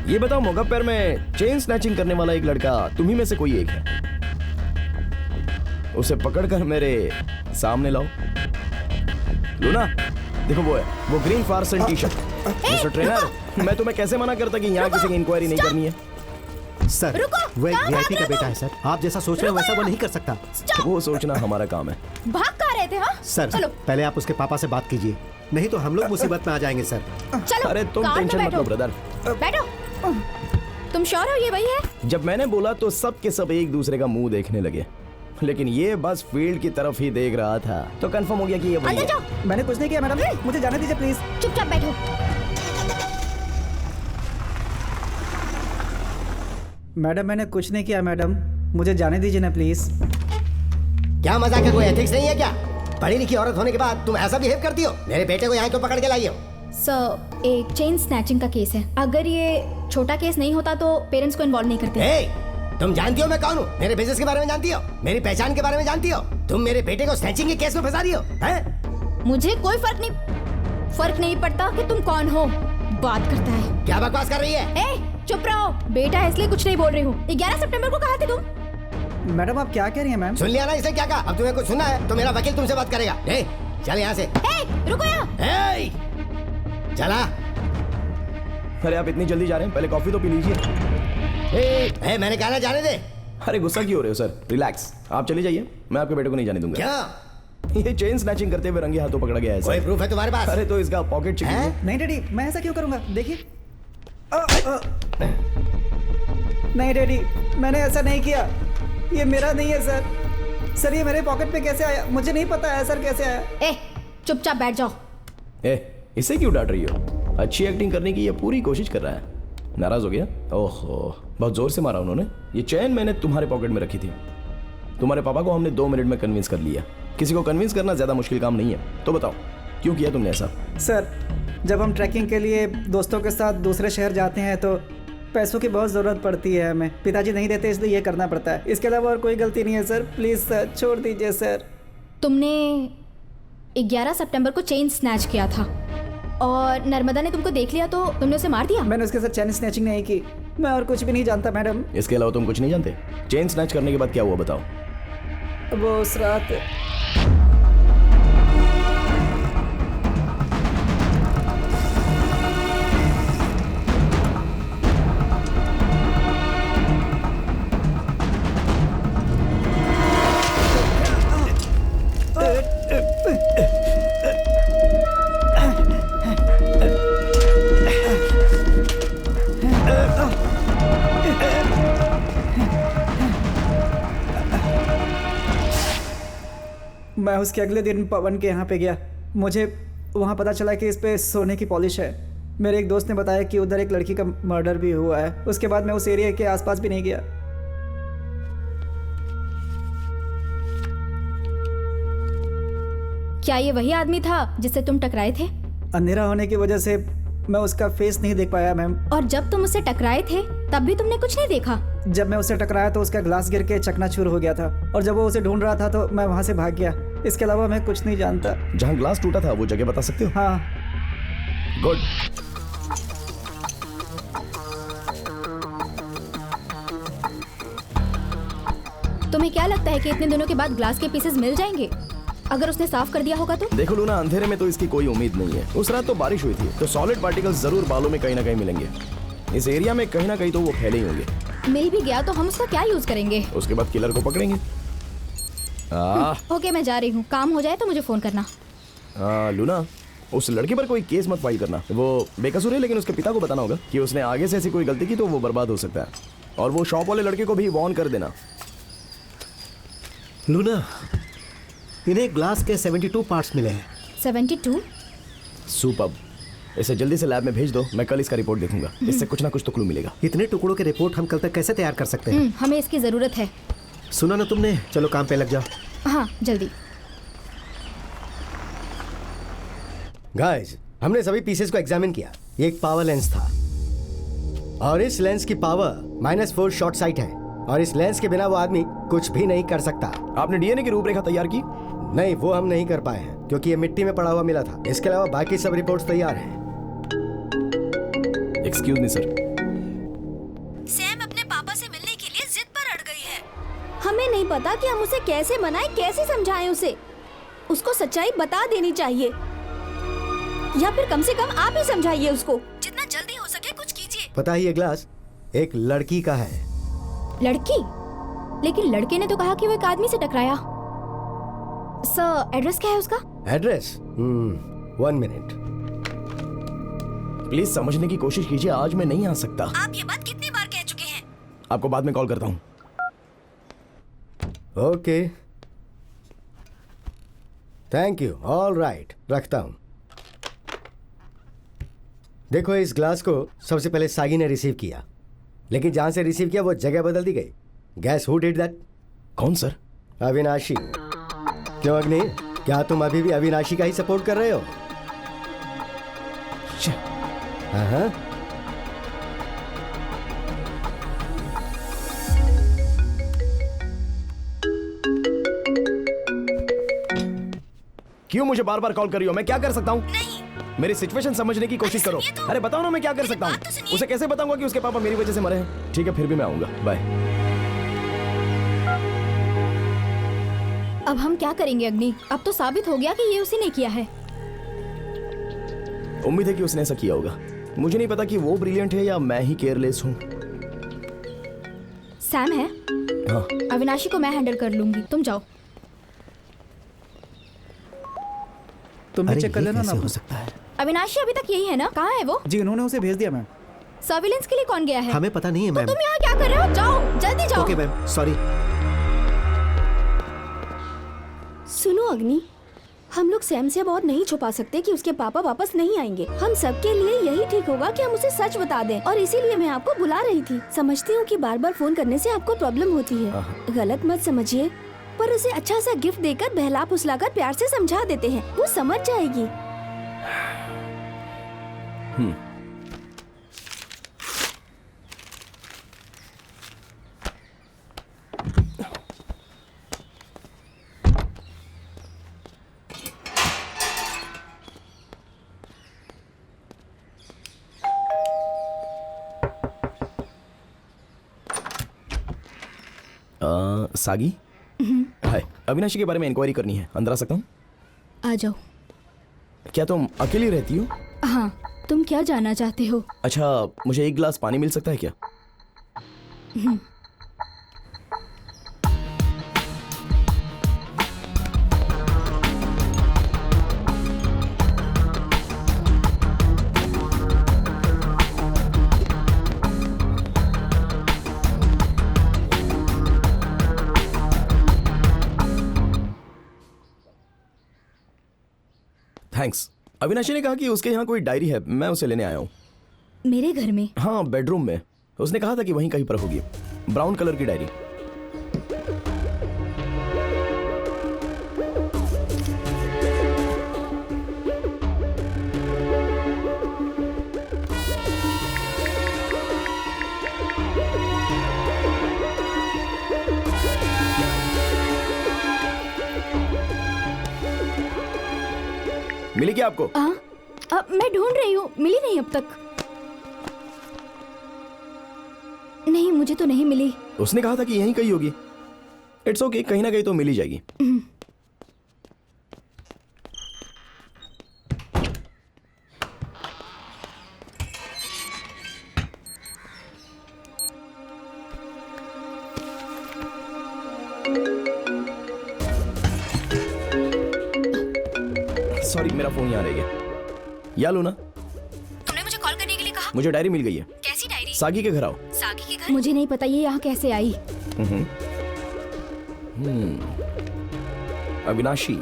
[SPEAKER 2] ये बताओ, मुगप्पर में चेन स्नैचिंग करने वाला एक लड़का तुम्ही में से कोई एक है? उसे पकड़कर मेरे सामने लाओ। लूना, देखो वो है, वो ग्रीन फारसन टी शर्ट। मिस्टर ट्रेनर, मैं तुम्हें कैसे मना करता कि यहाँ किसी की इंक्वायरी नहीं करनी है?
[SPEAKER 7] सर, वो एक वीआईपी का बेटा है सर। आप जैसा सोच रहे हो वैसा वो नहीं कर सकता।
[SPEAKER 2] वो सोचना हमारा काम है।
[SPEAKER 11] भाग कहाँ रहे थे? हाँ
[SPEAKER 7] सर, पहले आप उसके पापा से बात कीजिए, नहीं तो हम लोग मुसीबत में आ जाएंगे सर।
[SPEAKER 11] चलो,
[SPEAKER 2] अरे तुम
[SPEAKER 11] कार में
[SPEAKER 2] टेंशन मत
[SPEAKER 11] बैठो।
[SPEAKER 2] लो ब्रदर।
[SPEAKER 11] बैठो। तुम श्योर हो ये वही है?
[SPEAKER 2] जब मैंने बोला तो सब के सब एक दूसरे का मुंह देखने लगे, लेकिन ये बस फील्ड की तरफ ही देख रहा था, तो कंफर्म हो गया कि ये वही
[SPEAKER 11] अंदर
[SPEAKER 2] है।
[SPEAKER 11] जाओ।
[SPEAKER 6] मैंने कुछ नहीं किया मैडम, मुझे जाने दीजिए प्लीज।
[SPEAKER 11] चुपचाप बैठो।
[SPEAKER 6] मैडम, मैंने कुछ नहीं किया मैडम, मुझे जाने दीजिए ना प्लीज।
[SPEAKER 9] क्या मजाक है? कोई एथिक्स नहीं है क्या? पढ़ी लिखी औरत होने के बाद तुम ऐसा बिहेव करती हो? मेरे बेटे को यहाँ क्यों पकड़ के लाई हो?
[SPEAKER 11] सर, एक चेन स्नैचिंग का केस है। अगर ये छोटा केस नहीं होता तो पेरेंट्स को इन्वॉल्व नहीं करते।
[SPEAKER 9] तुम जानती हो मैं कौन हूँ? मेरे बिजनेस के बारे में जानती हो? मेरी पहचान के बारे में जानती हो? तुम मेरे बेटे को स्नैचिंग के केस में फंसा रही हो? हैं?
[SPEAKER 11] मुझे कोई फर्क नहीं पड़ता कि तुम कौन हो। बात करता है।
[SPEAKER 9] क्या बकवास कर रही है?
[SPEAKER 11] चुप रहो बेटा, इसलिए कुछ नहीं बोल रही हूँ। 11 सितंबर को कहा थे तुम?
[SPEAKER 6] मैडम, आप क्या कह रही हैं मैम?
[SPEAKER 9] सुन लिया ना इसने क्या कहा? अब तुम्हें कुछ सुनना है तो मेरा वकील तुमसे बात करेगा। चल यहाँ से।
[SPEAKER 11] रुको यहाँ।
[SPEAKER 9] चला।
[SPEAKER 2] अरे आप इतनी जल्दी जा रहे हैं? पहले कॉफी तो पी लीजिए।
[SPEAKER 9] मैंने कहा ना जाने दे।
[SPEAKER 2] अरे गुस्सा क्यों हो रहे हो सर? रिलैक्स, आप चले जाइए, मैं आपके बेटे को नहीं जाने दूंगा।
[SPEAKER 9] क्या?
[SPEAKER 2] ये चेन स्नैचिंग करते हुए रंगे हाथों पकड़ा गया है।
[SPEAKER 9] कोई प्रूफ है तुम्हारे पास?
[SPEAKER 2] अरे तो इसका पॉकेट चेक कीजिए।
[SPEAKER 6] नहीं डैडी, मैं ऐसा क्यों करूंगा? देखिए। नहीं डैडी, मैंने ऐसा नहीं किया, ये मेरा नहीं है सर। सर, ये मेरे पॉकेट पे कैसे आया? मुझे नहीं पता है सर कैसे आया।
[SPEAKER 11] चुपचाप बैठ जाओ।
[SPEAKER 2] इसे क्यों डांट रही हो? अच्छी एक्टिंग करने की ये पूरी कोशिश कर रहा है। नाराज हो गया? ओहो, बहुत जोर से मारा उन्होंने। ये चैन मैंने तुम्हारे पॉकेट में रखी थी। तुम्हारे पापा को हमने 2 मिनट में कन्विंस कर लिया। किसी को कन्विंस करना ज्यादा मुश्किल काम नहीं है। तो बताओ, क्यों किया तुमने ऐसा?
[SPEAKER 6] सर, जब हम ट्रैकिंग के लिए दोस्तों के साथ दूसरे शहर जाते हैं तो पैसों की बहुत ज़रूरत पड़ती है हमें। पिताजी नहीं देते, इसलिए ये करना पड़ता है। इसके अलावा और कोई गलती नहीं है सर। प्लीज़ सर, छोड़ दीजिए सर।
[SPEAKER 11] तुमने 11 सितंबर को चेन स्नैच किया था और नर्मदा ने तुमको देख लिया तो तुमने उसे मार दिया?
[SPEAKER 6] मैंने उसके साथ चेन स्नैचिंग नहीं की। मैं और कुछ भी नहीं जानता मैडम।
[SPEAKER 2] इसके अलावा तुम कुछ नहीं जानते? चेन स्नैच करने के बाद क्या हुआ बताओ?
[SPEAKER 6] वो उस रात मैं उसके अगले दिन पवन के यहाँ पे गया। मुझे वहाँ पता चला कि इस पे सोने की पॉलिश है। मेरे एक दोस्त ने बताया कि उधर एक लड़की का मर्डर भी हुआ है। उसके बाद मैं उस एरिया के आसपास भी नहीं गया।
[SPEAKER 11] क्या ये वही आदमी था जिससे तुम टकराए थे?
[SPEAKER 6] अंधेरा होने की वजह से मैं उसका फेस नहीं देख पाया मैम।
[SPEAKER 11] और जब तुम उससे टकराए थे तब भी तुमने कुछ नहीं देखा?
[SPEAKER 6] जब मैं उससे टकराया तो उसका ग्लास गिर के चकनाचूर हो गया था, और जब वो उसे ढूंढ रहा था तो मैं वहाँ से भाग गया। इसके अलावा मैं कुछ नहीं जानता।
[SPEAKER 2] जहाँ ग्लास टूटा था वो जगह बता सकते हो?
[SPEAKER 6] हाँ।
[SPEAKER 2] गुड।
[SPEAKER 11] तुम्हें क्या लगता है कि इतने दिनों के बाद ग्लास के पीसेस मिल जाएंगे अगर उसने साफ कर दिया होगा तो?
[SPEAKER 2] देखो लूना, अंधेरे में तो इसकी कोई उम्मीद नहीं है। उस रात तो बारिश हुई थी, तो सॉलिड पार्टिकल्स जरूर बालों में कहीं ना कहीं मिलेंगे। इस एरिया में कहीं ना कहीं तो वो फैले ही होंगे।
[SPEAKER 11] मिल भी गया तो हम उसका क्या यूज करेंगे?
[SPEAKER 2] उसके बाद किलर को पकड़ेंगे।
[SPEAKER 11] ओके, मैं जा रही हूँ। काम हो जाए तो मुझे फोन करना।
[SPEAKER 2] लूना, उस लड़के पर कोई केस मत फाइल करना। वो बेकसूर है, लेकिन उसके पिता को बताना होगा कि उसने आगे से ऐसी कोई गलती की तो वो बर्बाद हो सकता है। और वो शॉप वाले लड़के को भी वार्न कर देना।
[SPEAKER 7] लूना, इन्हें ग्लास के 72 पार्ट्स मिले हैं।
[SPEAKER 11] 72?
[SPEAKER 2] सुपर्ब। इसे जल्दी से लैब में भेज दो, मैं कल इसका रिपोर्ट देखूंगा। इससे कुछ ना कुछ तो क्लू मिलेगा।
[SPEAKER 7] इतने टुकड़ों के रिपोर्ट हम कल तक कैसे तैयार कर सकते हैं?
[SPEAKER 11] हमें इसकी जरूरत है।
[SPEAKER 7] सुना ना तुमने? चलो काम पे लग जाओ।
[SPEAKER 11] हाँ, जल्दी।
[SPEAKER 7] गाइस, हमने सभी पीसेस को एग्जामिन किया। ये एक पावर लेंस था, और इस लेंस की पावर -4 शॉर्ट साइट है, और इस लेंस के बिना वो आदमी कुछ भी नहीं कर सकता।
[SPEAKER 2] आपने डीएनए की रूपरेखा तैयार की?
[SPEAKER 7] नहीं, वो हम नहीं कर पाए हैं क्योंकि ये मिट्टी में पड़ा हुआ मिला था। इसके अलावा बाकी सब रिपोर्ट्स तैयार हैं।
[SPEAKER 2] Excuse me sir.
[SPEAKER 3] सैम अपने पापा से मिलने के लिए जिद पर अड़ गई है। हमें नहीं पता कि हम उसे कैसे मनाएं, कैसे समझाएं उसे। उसको सच्चाई बता देनी चाहिए, या फिर कम से कम आप ही समझाइए उसको। जितना जल्दी हो सके कुछ कीजिए।
[SPEAKER 7] पता ही ये ग्लास एक लड़की का है।
[SPEAKER 11] लड़की? लेकिन लड़के ने तो कहा कि वो एक आदमी से टकराया। सर, एड्रेस क्या है उसका?
[SPEAKER 7] एड्रेस? 1 मिनट।
[SPEAKER 2] प्लीज समझने की कोशिश कीजिए, आज मैं नहीं आ सकता।
[SPEAKER 3] आप ये बात कितनी बार कह चुके हैं?
[SPEAKER 2] आपको बाद में कॉल करता हूँ।
[SPEAKER 7] Okay, thank you. All right, रखता हूँ। देखो, इस ग्लास को सबसे पहले सागी ने रिसीव किया, लेकिन जहां से रिसीव किया वो जगह बदल दी गई। Gas who did that?
[SPEAKER 2] कौन सर?
[SPEAKER 7] अविनाशी। क्यों अग्नि, क्या तुम अभी भी अविनाशी का ही सपोर्ट कर रहे हो? हाँ।
[SPEAKER 2] क्यों मुझे बार बार कॉल कर रही हो? मैं क्या कर सकता हूँ? मेरी सिचुएशन समझने की कोशिश करो। अरे बताओ ना, मैं क्या कर सकता हूँ? उसे कैसे बताऊंगा कि उसके पापा मेरी वजह से मरे हैं? ठीक है, फिर भी मैं आऊंगा। बाय।
[SPEAKER 11] अब हम क्या करेंगे अग्नि? अब तो साबित हो गया कि ये उसी ने किया है।
[SPEAKER 2] उम्मीद है कि उसने ऐसा किया होगा। मुझे नहीं पता कि वो ब्रिलियंट है या मैं ही केयरलेस हूँ।
[SPEAKER 11] सैम है?
[SPEAKER 2] हाँ।
[SPEAKER 11] अविनाशी को मैं हैंडल कर लूंगी, तुम जाओ।
[SPEAKER 6] तुम भी चेक कर लेना ना।
[SPEAKER 7] हो सकता है।
[SPEAKER 11] अविनाशी अभी तक यही है ना? कहाँ है वो?
[SPEAKER 6] जी, उन्होंने उसे भेज दिया मैम।
[SPEAKER 11] सर्विलेंस के लिए कौन गया है?
[SPEAKER 7] हमें पता नहीं है मैम।
[SPEAKER 11] तुम यहाँ क्या कर रहे हो? जाओ, जल्दी जाओ।
[SPEAKER 7] Okay ma'am, sorry.
[SPEAKER 3] सुनो अग्नि, हम लोग सैम से अब और नहीं छुपा सकते कि उसके पापा वापस नहीं आएंगे। हम सबके लिए यही ठीक होगा कि हम उसे सच बता दें, और इसीलिए मैं आपको बुला रही थी। समझती हूँ कि बार बार फोन करने से आपको प्रॉब्लम होती है, गलत मत समझिए, पर उसे अच्छा सा गिफ्ट देकर बहला फुसलाकर प्यार से समझा देते हैं, वो समझ जाएगी।
[SPEAKER 2] सागी, हाय। अविनाशी के बारे में इंक्वायरी करनी है, अंदर आ सकता हूँ?
[SPEAKER 11] आ जाओ।
[SPEAKER 2] क्या तुम अकेली रहती हो?
[SPEAKER 11] हाँ, तुम क्या जानना चाहते हो?
[SPEAKER 2] अच्छा, मुझे एक गिलास पानी मिल सकता है क्या? थैंक्स। अविनाशी ने कहा कि उसके यहाँ कोई डायरी है, मैं उसे लेने आया हूँ।
[SPEAKER 3] मेरे घर में?
[SPEAKER 2] हाँ, बेडरूम में। उसने कहा था कि वहीं कहीं पर होगी, ब्राउन कलर की डायरी। मिली क्या आपको?
[SPEAKER 3] अब मैं ढूंढ रही हूँ, मिली नहीं अब तक। नहीं, मुझे तो नहीं मिली।
[SPEAKER 2] उसने कहा था कि यहीं कहीं होगी। इट्स ओके, कहीं ना कहीं तो मिल ही जाएगी। सॉरी, मेरा फोन यहाँ रह गया। या लो ना।
[SPEAKER 3] तुमने मुझे कॉल करने के लिए कहा।
[SPEAKER 2] मुझे डायरी मिल गई है।
[SPEAKER 3] कैसी डायरी?
[SPEAKER 2] सागी के घर आओ।
[SPEAKER 3] सागी के घर? मुझे नहीं पता ये यहाँ कैसे आई।
[SPEAKER 2] अविनाशी,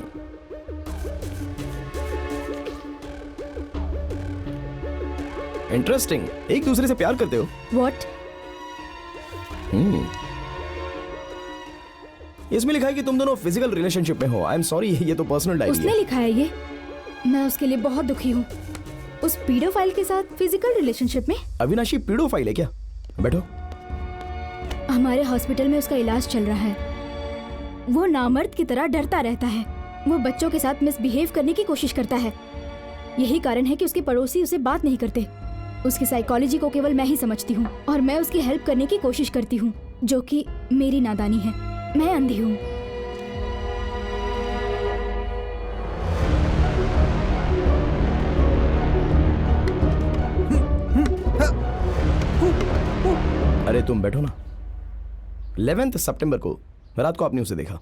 [SPEAKER 2] इंटरेस्टिंग। एक दूसरे से प्यार करते हो?
[SPEAKER 3] What?
[SPEAKER 2] इसमें लिखा है कि तुम दोनों फिजिकल रिलेशनशिप में हो। आई एम सॉरी, ये तो पर्सनल डायरी
[SPEAKER 3] उसने
[SPEAKER 2] है।
[SPEAKER 3] लिखा है ये। मैं उसके लिए बहुत दुखी हूँ। उस पीडोफाइल के साथ फिजिकल रिलेशनशिप में?
[SPEAKER 2] अविनाशी पीडोफाइल है क्या? बैठो।
[SPEAKER 3] हमारे हॉस्पिटल में उसका इलाज चल रहा है। वो नामर्द की तरह डरता रहता है। वो बच्चों के साथ मिसबिहेव करने की कोशिश करता है। यही कारण है कि उसके पड़ोसी उसे बात नहीं करते। उसकी साइकोलॉजी को केवल मैं ही समझती हूँ और मैं उसकी हेल्प करने की कोशिश करती हूँ, जो कि मेरी नादानी है। मैं अंधी हूँ।
[SPEAKER 2] अरे तुम बैठो ना। 11 सितंबर को रात को आपने उसे देखा।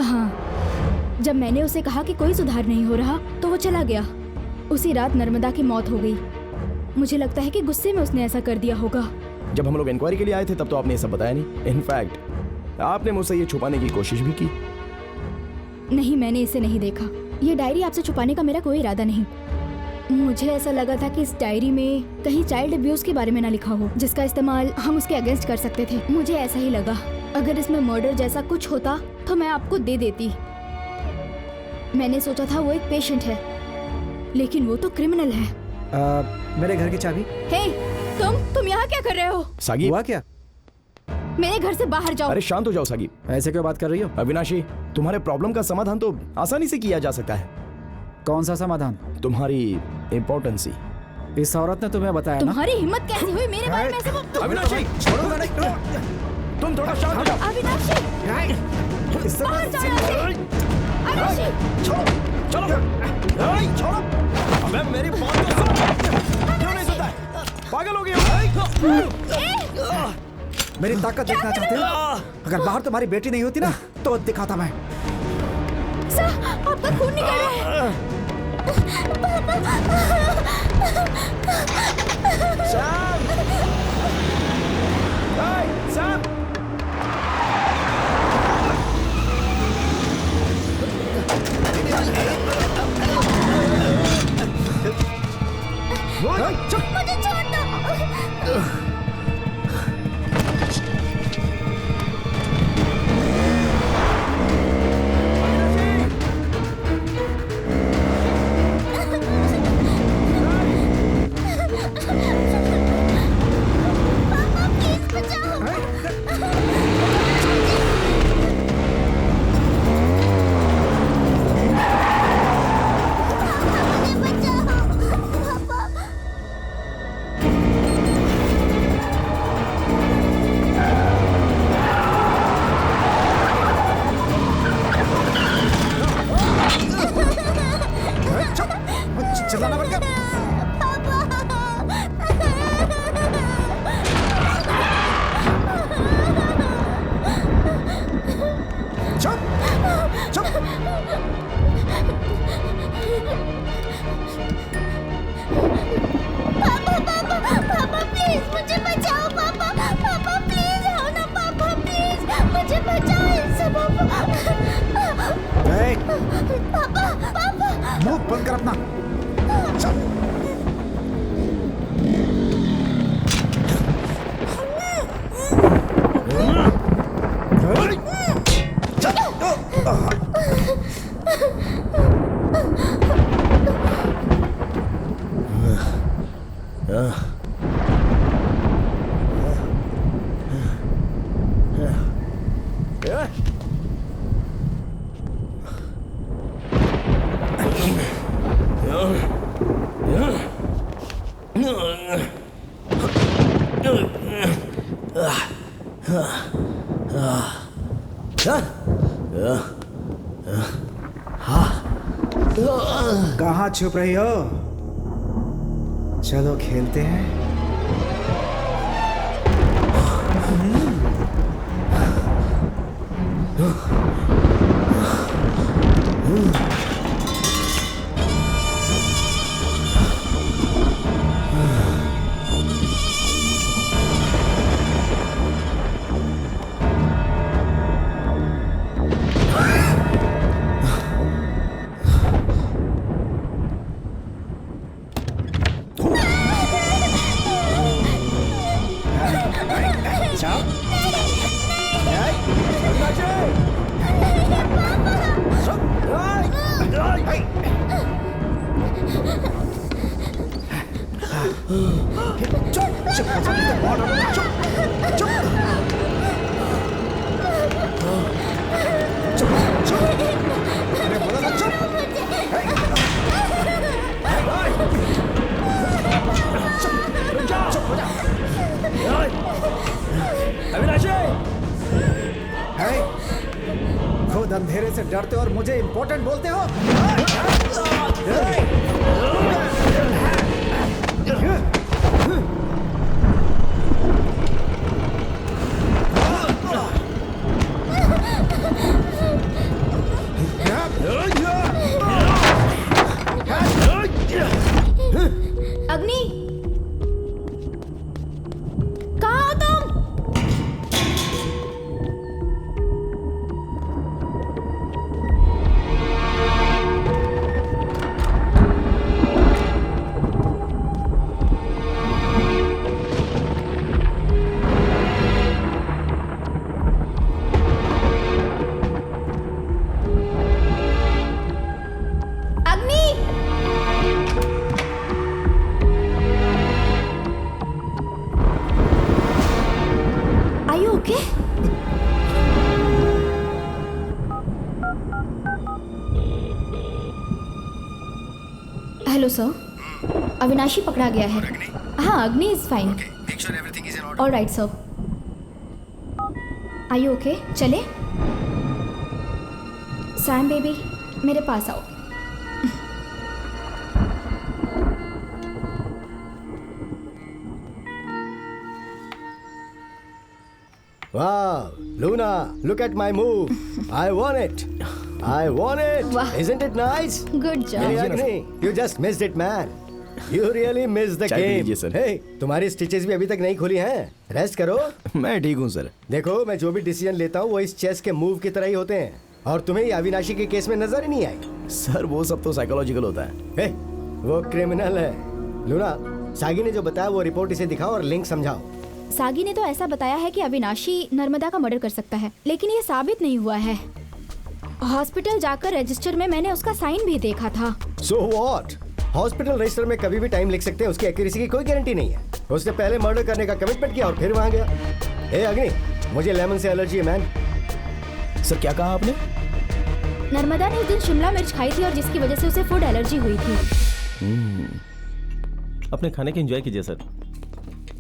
[SPEAKER 3] हाँ, जब मैंने उसे कहा कि कोई सुधार नहीं हो रहा तो वो चला गया। उसी रात नर्मदा की मौत हो गई। मुझे लगता है कि गुस्से में उसने ऐसा कर दिया होगा।
[SPEAKER 2] जब हम लोग इंक्वायरी के लिए आए थे तब तो आपने ये सब बताया नहीं। इनफैक्ट आपने मुझसे ये छुपाने की कोशिश भी की।
[SPEAKER 3] नहीं, मैंने इसे नहीं देखा। ये डायरी आपसे छुपाने का मेरा कोई इरादा नहीं। मुझे ऐसा लगा था कि इस डायरी में कहीं चाइल्ड अब्यूज के बारे में ना लिखा हो, जिसका इस्तेमाल हम उसके अगेंस्ट कर सकते थे। मुझे ऐसा ही लगा। अगर इसमें मर्डर जैसा कुछ होता तो मैं आपको दे देती। मैंने सोचा था वो एक पेशेंट है, लेकिन वो तो क्रिमिनल है।
[SPEAKER 6] मेरे घर की चाबी।
[SPEAKER 3] हे, तुम यहाँ क्या कर रहे हो?
[SPEAKER 2] सागी,
[SPEAKER 6] हुआ क्या?
[SPEAKER 3] मेरे घर से बाहर जाओ।
[SPEAKER 2] अरे शांत हो जाओ सागी।
[SPEAKER 6] ऐसे क्यों बात कर रही हो?
[SPEAKER 2] अविनाशी, तुम्हारे प्रॉब्लम का समाधान तो आसानी से किया जा सकता है।
[SPEAKER 6] कौन सा समाधान?
[SPEAKER 2] तुम्हारी इम्पोर्टेंसी।
[SPEAKER 6] इस औरत ने तुम्हें बताया ना?
[SPEAKER 3] तुम्हारी हिम्मत कैसी हुई मेरे बारे में ऐसे बोल?
[SPEAKER 2] अविनाशी, छोड़ो ना, नहीं। तुम थोड़ा शांत हो जाओ।
[SPEAKER 3] अविनाशी, बाहर जाओ यहाँ से। अविनाशी,
[SPEAKER 2] चलो। छोड़ो। अबे मेरी बात तो सुन। क्यों नहीं सुनता है? पागल हो गई हो?
[SPEAKER 6] मेरी ताकत देखना चाहते हो? अगर बाहर तुम्हारी बेटी नहीं होती ना तो दिखाता मैं।
[SPEAKER 3] सर, आपका खून निकल रहा है।
[SPEAKER 2] सैम! हे, सैम!
[SPEAKER 4] मुझे छोड़ दो।
[SPEAKER 6] बंद कर अपना। चल। कहाँ छुप रही हो? चलो खेलते हैं। खुद अंधेरे से डरते हो और मुझे इंपॉर्टेंट बोलते हो?
[SPEAKER 11] अग्नि, कहाँ हो तुम? हेलो सर, अविनाशी पकड़ा गया है। हाँ, Agni is fine. Alright sir. Are you okay? चले सैम बेबी, मेरे पास आओ।
[SPEAKER 7] Wow, Luna, look at my move. I won it. I won it.
[SPEAKER 11] Wow.
[SPEAKER 7] Isn't it nice?
[SPEAKER 11] Good job.
[SPEAKER 7] Hey, Agni, you just missed it, man. You really missed the
[SPEAKER 2] चाय P
[SPEAKER 7] game.
[SPEAKER 2] लीजिए, sir.
[SPEAKER 7] Hey, तुम्हारी stitches भी अभी तक नहीं खुली हैं। Rest करो।
[SPEAKER 2] मैं ठीक हूँ सर।
[SPEAKER 7] देखो, मैं जो भी डिसीजन लेता हूँ वो इस चेस के मूव की तरह ही होते हैं, और तुम्हें ये अविनाशी के केस में नजर ही नहीं आई।
[SPEAKER 2] सर वो सब तो साइकोलॉजिकल होता है।
[SPEAKER 7] Hey, वो क्रिमिनल है। लूना, सागी ने जो बताया वो रिपोर्ट इसे दिखाओ और लिंक समझाओ।
[SPEAKER 11] सागी ने तो ऐसा बताया है कि अविनाशी नर्मदा का मर्डर कर सकता है, लेकिन ये साबित नहीं हुआ है। हॉस्पिटल जाकर रजिस्टर में मैंने उसका साइन भी देखा था।
[SPEAKER 7] So what? हॉस्पिटल रजिस्टर में कभी भी टाइम लिख सकते हैं, उसकी एक्यूरेसी की कोई गारंटी नहीं है। उसने पहले मर्डर करने का कमिटमेंट किया और फिर वहां गया। ए अग्नि, मुझे लेमन से एलर्जी है मैन।
[SPEAKER 2] सर क्या कहा आपने?
[SPEAKER 11] नर्मदा ने उस दिन शिमला मिर्च खाई थी और जिसकी वजह से उसे फूड एलर्जी हुई थी।
[SPEAKER 10] अपने खाने के एंजॉय कीजिए sir.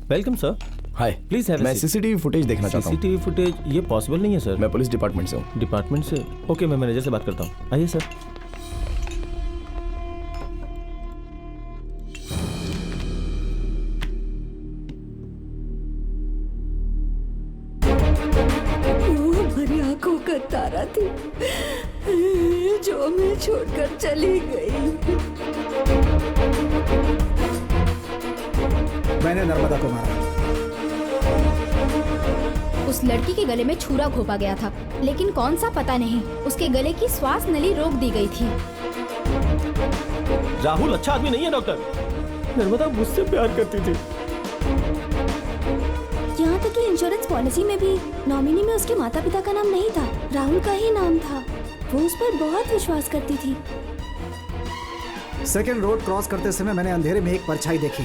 [SPEAKER 10] Welcome sir.
[SPEAKER 2] Hi,
[SPEAKER 10] please have
[SPEAKER 2] मैं सीसीटीवी फुटेज देखना चाहता हूँ।
[SPEAKER 10] सीसीटीवी फुटेज ये पॉसिबल नहीं है सर।
[SPEAKER 2] मैं पुलिस डिपार्टमेंट से हूँ।
[SPEAKER 10] डिपार्टमेंट से? ओके, मैं मैनेजर से बात करता हूँ। आइए सर।
[SPEAKER 8] वो हमारी आंखों का तारा थी जो हमें छोड़कर चली गई।
[SPEAKER 6] मैंने नर्मदा को मारा।
[SPEAKER 11] उस लड़की के गले में छुरा घोंपा गया था, लेकिन कौन सा पता नहीं। उसके गले की श्वास नली रोक दी गई थी।
[SPEAKER 10] राहुल अच्छा आदमी नहीं है डॉक्टर। नर्मदा मुझसे प्यार करती थी।
[SPEAKER 3] यहाँ तक कि इंश्योरेंस पॉलिसी में भी नॉमिनी में उसके माता पिता का नाम नहीं था, राहुल का ही नाम था। वो उस पर बहुत विश्वास करती थी।
[SPEAKER 6] सेकेंड रोड क्रॉस करते समय मैंने अंधेरे में एक परछाई देखी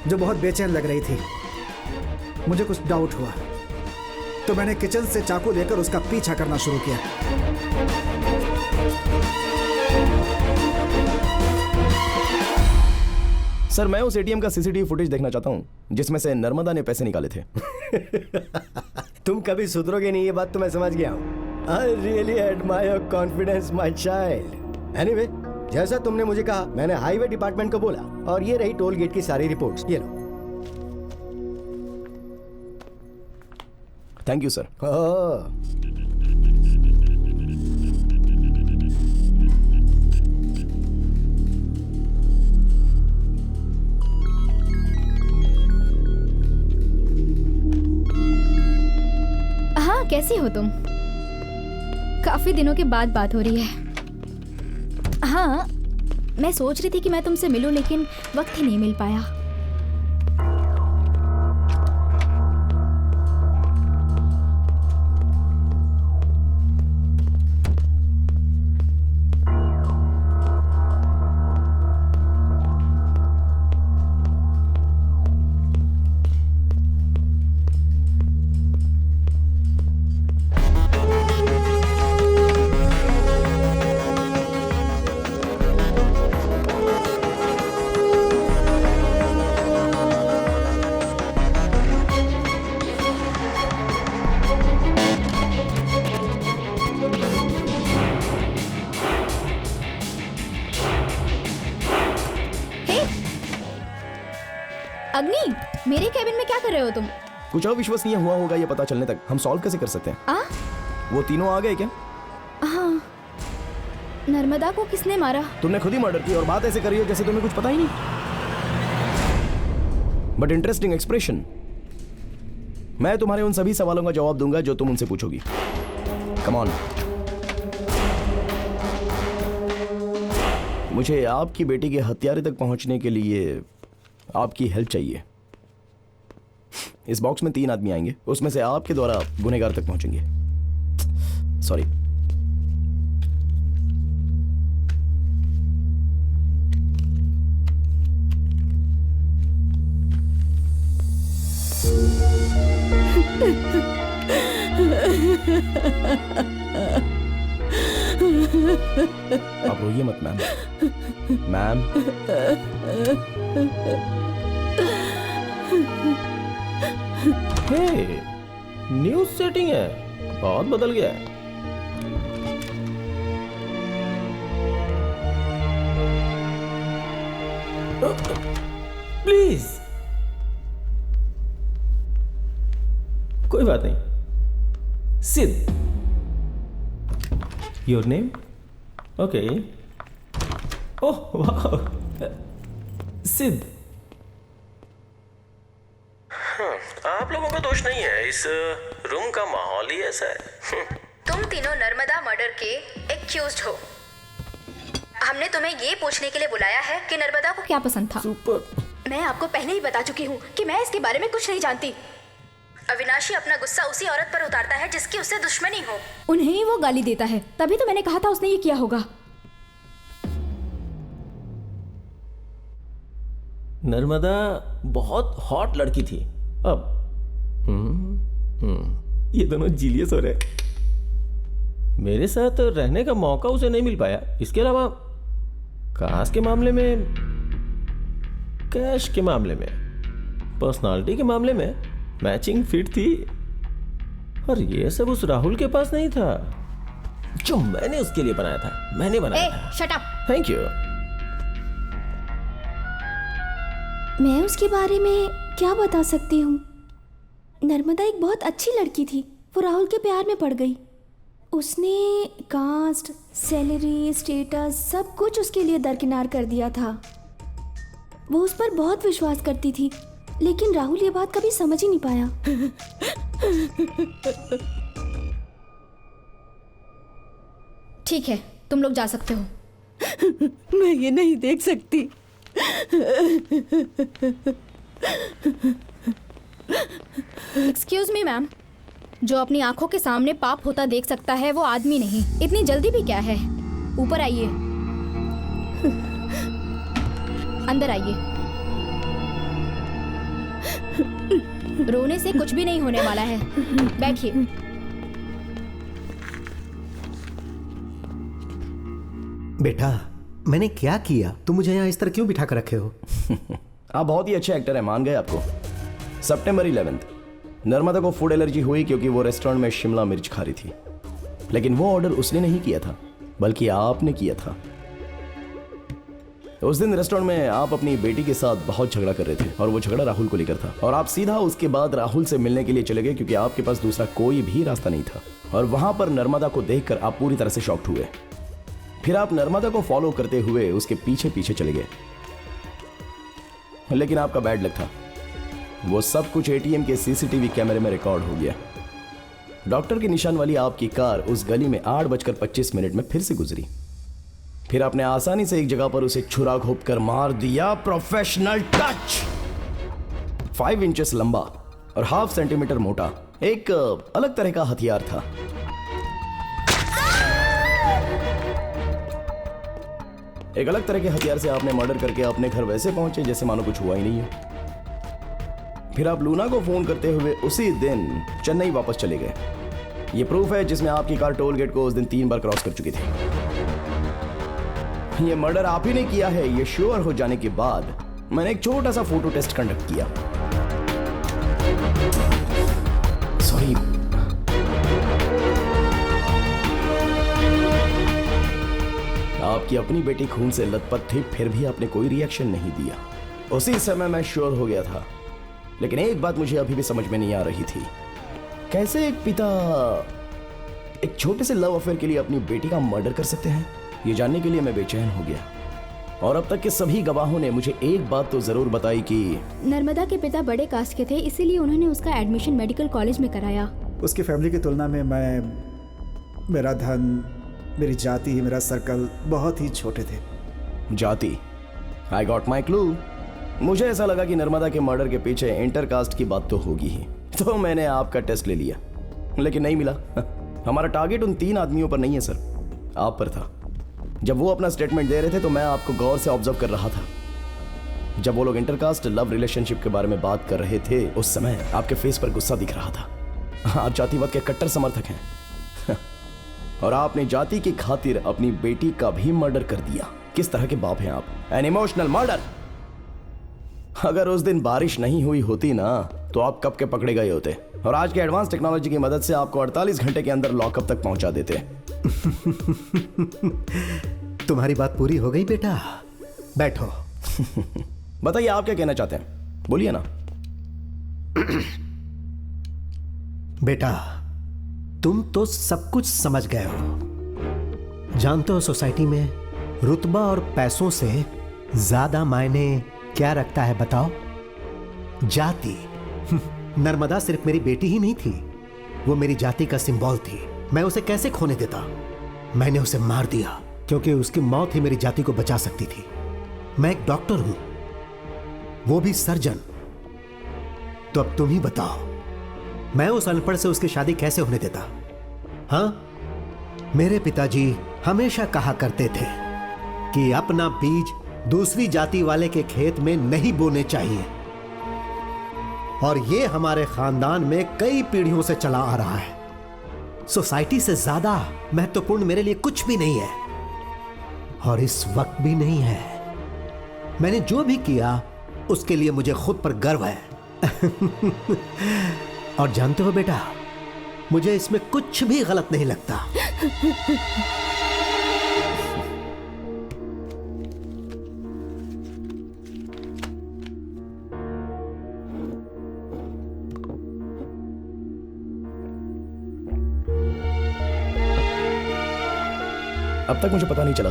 [SPEAKER 6] जो बहुत बेचैन लग रही थी। मुझे कुछ डाउट हुआ तो मैंने किचन से चाकू लेकर उसका पीछा करना शुरू किया।
[SPEAKER 2] सर मैं उस एटीएम का सीसीटीवी फुटेज देखना चाहता हूँ जिसमें से नर्मदा ने पैसे निकाले थे।
[SPEAKER 7] तुम कभी सुधरोगे नहीं, ये बात तो मैं समझ गया हूँ। I really admire your confidence my child. Anyway, जैसा तुमने मुझे कहा मैंने हाईवे डिपार्टमेंट को बोला और ये रही टोल गेट की सारी रिपोर्ट्स। ये लो।
[SPEAKER 2] Thank you sir.
[SPEAKER 11] हाँ, कैसी हो तुम? काफी दिनों के बाद बात हो रही है। हाँ, मैं सोच रही थी कि मैं तुमसे मिलूं लेकिन वक्त ही नहीं मिल पाया। अग्नि, मेरे कैबिन में क्या कर रहे हो तुम?
[SPEAKER 2] कुछ अविश्वसनीय हुआ होगा ये पता चलने तक हम सॉल्व कैसे कर सकते हैं? वो तीनों आ गए क्या?
[SPEAKER 11] हाँ। नर्मदा को किसने मारा?
[SPEAKER 2] तुमने खुद ही मर्डर की और बात ऐसे करी हो जैसे तुम्हें कुछ पता ही नहीं। But interesting expression. मैं तुम्हारे उन सभी सवालों का जवाब दूंगा जो तुम उनसे पूछोगी। Come on. मुझे आपकी बेटी के हत्यारे तक पहुंचने के लिए आपकी हेल्प चाहिए। इस बॉक्स में 3 आदमी आएंगे, उसमें से आपके द्वारा गुनहगार तक पहुंचेंगे। सॉरी। आप रोइए मत मैम। मैम
[SPEAKER 10] हे, न्यूज़ सेटिंग है, बहुत बदल गया है। प्लीज, कोई बात नहीं। सिद्ध, योर नेम? ओके। ओह वाह, सिद्ध।
[SPEAKER 12] आप लोगों का दोष नहीं है, इस रूम का माहौल ही ऐसा है।
[SPEAKER 11] तुम तीनों नर्मदा मर्डर के एक्यूज्ड हो। हमने तुम्हें ये पूछने के लिए बुलाया है कि नर्मदा को क्या पसंद था।
[SPEAKER 10] सुपर।
[SPEAKER 11] मैं आपको पहले ही बता चुकी हूँ कि मैं इसके बारे में कुछ नहीं जानती। अविनाशी अपना गुस्सा उसी औरत पर उतारता है जिसकी उससे दुश्मनी हो। उन्हें ही वो गाली देता है, तभी तो मैंने कहा था उसने ये किया होगा।
[SPEAKER 10] नर्मदा बहुत हॉट लड़की थी। अब ये दोनों जीलियस हो रहे। मेरे साथ रहने का मौका उसे नहीं मिल पाया। इसके अलावा कास्ट के मामले में, कैश के मामले में, पर्सनालिटी के मामले में मैचिंग फिट थी। और ये सब उस राहुल के पास नहीं था जो मैंने उसके लिए बनाया था। मैंने बनाया था।
[SPEAKER 11] Shut up.
[SPEAKER 10] Thank you.
[SPEAKER 3] मैं उसके बारे में क्या बता सकती हूँ? नर्मदा एक बहुत अच्छी लड़की थी। वो राहुल के प्यार में पड़ गई। उसने कास्ट, सैलरी, स्टेटस सब कुछ उसके लिए दरकिनार कर दिया था। वो उस पर बहुत विश्वास करती थी, लेकिन राहुल ये बात कभी समझ ही नहीं पाया।
[SPEAKER 11] ठीक है, तुम लोग जा सकते हो।
[SPEAKER 8] मैं ये नहीं देख सकती।
[SPEAKER 11] एक्सक्यूज मी मैम, जो अपनी आंखों के सामने पाप होता देख सकता है वो आदमी नहीं। इतनी जल्दी भी क्या है? ऊपर आइए, अंदर आइए। रोने से कुछ भी नहीं होने वाला है, बैठिए।
[SPEAKER 7] बेटा, मैंने क्या किया? तुम मुझे यहाँ इस तरह क्यों बिठा कर रखे हो?
[SPEAKER 2] आप बहुत ही अच्छे एक्टर हैं, मान गए आपको। सितंबर 11 नर्मदा को फूड एलर्जी हुई क्योंकि वो रेस्टोरेंट में शिमला मिर्च खा रही थी। लेकिन वो ऑर्डर उसने नहीं किया था, बल्कि आपने किया था। उस दिन रेस्टोरेंट में आप अपनी बेटी के साथ बहुत झगड़ा कर रहे थे और वो झगड़ा राहुल को लेकर था। और आप सीधा उसके बाद राहुल से मिलने के लिए चले गए क्योंकि आपके पास दूसरा कोई भी रास्ता नहीं था। और वहां पर नर्मदा को देखकर आप पूरी तरह से शॉक्ड हुए। फिर आप नर्मदा को फॉलो करते हुए उसके पीछे पीछे चले गए। लेकिन आपका बैड लक था, वो सब कुछ एटीएम के सीसीटीवी कैमरे में रिकॉर्ड हो गया। डॉक्टर के निशान वाली आपकी कार उस गली में 8:25 में फिर से गुजरी। फिर आपने आसानी से एक जगह पर उसे छुरा घोंपकर मार दिया। Professional touch. 5 इंचेस लंबा और 1/2 सेंटीमीटर मोटा, एक अलग तरह का हथियार था। एक अलग तरह के हथियार से आपने मर्डर करके अपने घर वैसे पहुंचे जैसे मानो कुछ हुआ ही नहीं है। फिर आप लूना को फोन करते हुए उसी दिन चेन्नई वापस चले गए। ये प्रूफ है जिसमें आपकी कार टोल गेट को उस दिन 3 बार क्रॉस कर चुकी थी। ये मर्डर आप ही ने किया है, ये श्योर हो जाने के बाद मैंने एक छोटा सा फोटो टेस्ट कंडक्ट किया। सॉरी, आपकी अपनी बेटी खून से लथपथ थी, फिर भी आपने कोई रिएक्शन नहीं दिया। उसी समय मैं श्योर हो गया था। लेकिन एक बात मुझे अभी भी समझ में नहीं आ रही थी, कैसे एक पिता एक छोटे से लव अफेयर के लिए अपनी बेटी का मर्डर कर सकते हैं। ये जानने के लिए मैं बेचैन हो गया। और अब तक के सभी गवाहों ने मुझे एक बात तो जरूर बताई कि
[SPEAKER 3] नर्मदा के पिता बड़े कास्ट के थे, इसीलिए उन्होंने उसका एडमिशन मेडिकल कॉलेज में कराया।
[SPEAKER 6] उसकी फैमिली की तुलना में मेरा धन, मेरी जाति, मेरा सर्कल बहुत ही छोटे थे।
[SPEAKER 2] जाति? I got my clue. मुझे ऐसा लगा कि नर्मदा के मर्डर के पीछे इंटरकास्ट की बात तो होगी ही, तो मैंने आपका टेस्ट ले लिया। लेकिन नहीं मिला। हमारा टारगेट उन 3 आदमियों पर नहीं है सर, आप पर था। जब वो अपना स्टेटमेंट दे रहे थे तो मैं आपको गौर से ऑब्जर्व कर रहा था। जब वो लोग इंटरकास्ट लव रिलेशनशिप के बारे में बात कर रहे थे, उस समय आपके फेस पर गुस्सा दिख रहा था। आप जातिवाद के कट्टर समर्थक हैं। और आपने जाति की खातिर अपनी बेटी का भी मर्डर कर दिया। किस तरह के बाप हैं आप? An emotional murder. अगर उस दिन बारिश नहीं हुई होती ना, तो आप कब के पकड़े गए होते और आज के एडवांस टेक्नोलॉजी की मदद से आपको 48 घंटे के अंदर लॉकअप तक पहुंचा देते।
[SPEAKER 7] तुम्हारी बात पूरी हो गई बेटा, बैठो।
[SPEAKER 2] बताइए आप क्या कहना चाहते हैं, बोलिए ना।
[SPEAKER 7] बेटा, तुम तो सब कुछ समझ गए हो। जानते हो सोसाइटी में रुतबा और पैसों से ज्यादा मायने क्या रखता है बताओ? जाति। नर्मदा सिर्फ मेरी बेटी ही नहीं थी, वो मेरी जाति का सिंबल थी। मैं उसे कैसे खोने देता? मैंने उसे मार दिया क्योंकि उसकी मौत ही मेरी जाति को बचा सकती थी। मैं एक डॉक्टर हूं, वो भी सर्जन। तो अब तुम ही बताओ, मैं उस अनपढ़ से उसकी शादी कैसे होने देता? हाँ, मेरे पिताजी हमेशा कहा करते थे कि अपना बीज दूसरी जाति वाले के खेत में नहीं बोने चाहिए। और ये हमारे खानदान में कई पीढ़ियों से चला आ रहा है। सोसाइटी से ज्यादा महत्वपूर्ण मेरे लिए कुछ भी नहीं है, और इस वक्त भी नहीं है। मैंने जो भी किया उसके लिए मुझे खुद पर गर्व है। और जानते हो बेटा, मुझे इसमें कुछ भी गलत नहीं लगता।
[SPEAKER 2] अब तक मुझे पता नहीं चला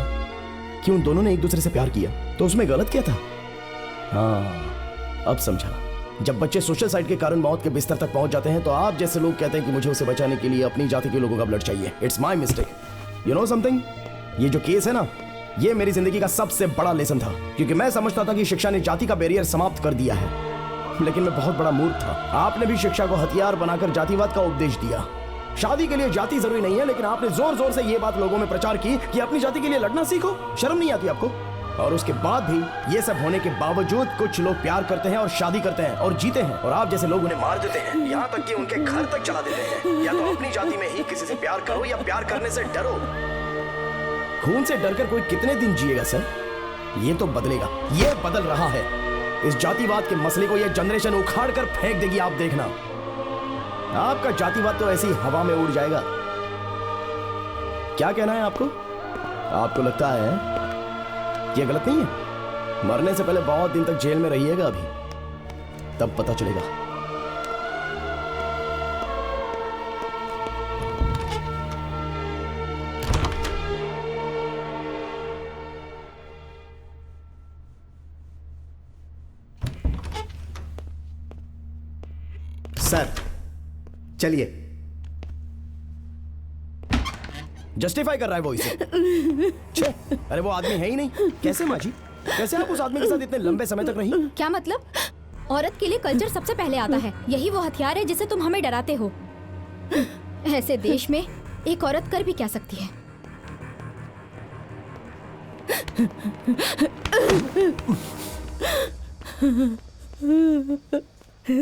[SPEAKER 2] कि उन दोनों ने एक दूसरे से प्यार किया, तो उसमें गलत क्या था? हाँ, अब समझा। जब बच्चे सोशल साइड के कारण मौत के बिस्तर तक पहुंच जाते हैं तो आप जैसे लोग कहते हैं कि मुझे उसे बचाने के लिए अपनी जाति के लोगों का ब्लड चाहिए। It's my mistake. You know something, ये जो केस है ना, ये मेरी जिंदगी का सबसे बड़ा लेसन था, क्योंकि मैं समझता था कि शिक्षा ने जाति का बैरियर समाप्त कर दिया है, लेकिन मैं बहुत बड़ा मूर्ख था। आपने भी शिक्षा को हथियार बनाकर जातिवाद का उपदेश दिया। शादी के लिए जाति जरूरी नहीं है, लेकिन आपने जोर जोर से ये बात लोगों में प्रचार की कि अपनी जाति के लिए लड़ना सीखो। शर्म नहीं आती आपको? और उसके बाद भी ये सब होने के बावजूद कुछ लोग प्यार करते हैं और शादी करते हैं और जीते हैं, और आप जैसे लोग उन्हें मार देते हैं, यहाँ तक कि उनके घर तक चला देते हैं। या तो अपनी जाति में ही किसी से प्यार करो या प्यार करने से डरो। खून से डरकर कोई कितने दिन जिएगा सर? ये तो बदलेगा, ये बदल रहा है। इस जातिवाद के मसले को ये जनरेशन उखाड़ कर फेंक देगी, आप देखना। आपका जातिवाद तो ऐसी हवा में उड़ जाएगा। क्या कहना है आपको? आपको लगता है ये गलत नहीं है? मरने से पहले बहुत दिन तक जेल में रहिएगा अभी, तब पता चलेगा।
[SPEAKER 7] सर चलिए।
[SPEAKER 2] जस्टिफाई कर रहा है वो इसे। छे, अरे वो आदमी है ही नहीं। कैसे माँ जी? कैसे आप उस आदमी के साथ इतने लंबे समय तक रही?
[SPEAKER 11] क्या मतलब? औरत के लिए कल्चर सबसे पहले आता है। यही वो हथियार है जिसे तुम हमें डराते हो। ऐसे देश में एक औरत कर भी क्या सकती है?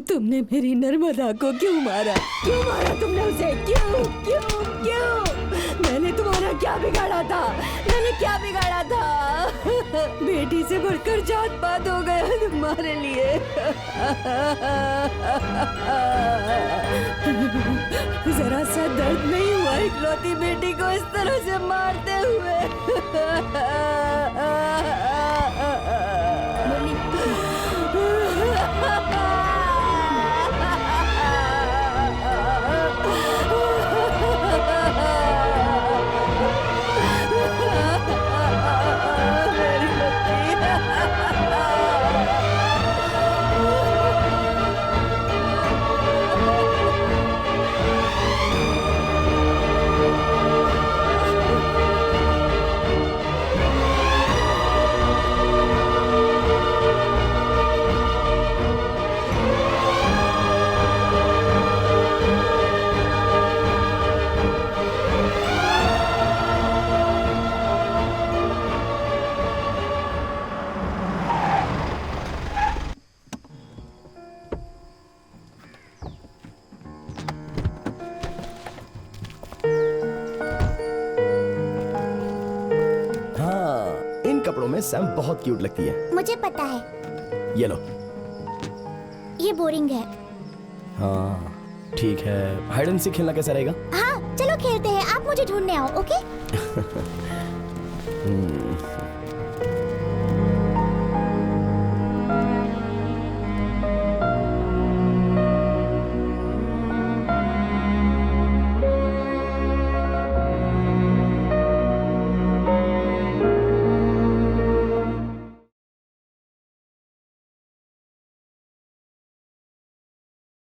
[SPEAKER 8] तुमने मेरी नर्मदा को क्यों मारा? क्यों मारा तुमने उसे? क्यों क्यों क्यों? मैंने तुम्हारा क्या बिगाड़ा था? मैंने क्या बिगाड़ा था? बेटी से बढ़कर जात पात हो गया तुम्हारे लिए। जरा सा दर्द नहीं हुआ इकलौती बेटी को इस तरह से मारते हुए?
[SPEAKER 2] सैम बहुत क्यूट लगती है।
[SPEAKER 4] मुझे पता है।
[SPEAKER 2] ये लो।
[SPEAKER 4] ये बोरिंग है।
[SPEAKER 2] हाँ ठीक है, हाइड एंड सीक खेलना कैसा रहेगा?
[SPEAKER 4] हाँ चलो खेलते हैं, आप मुझे ढूंढने आओ, ओके?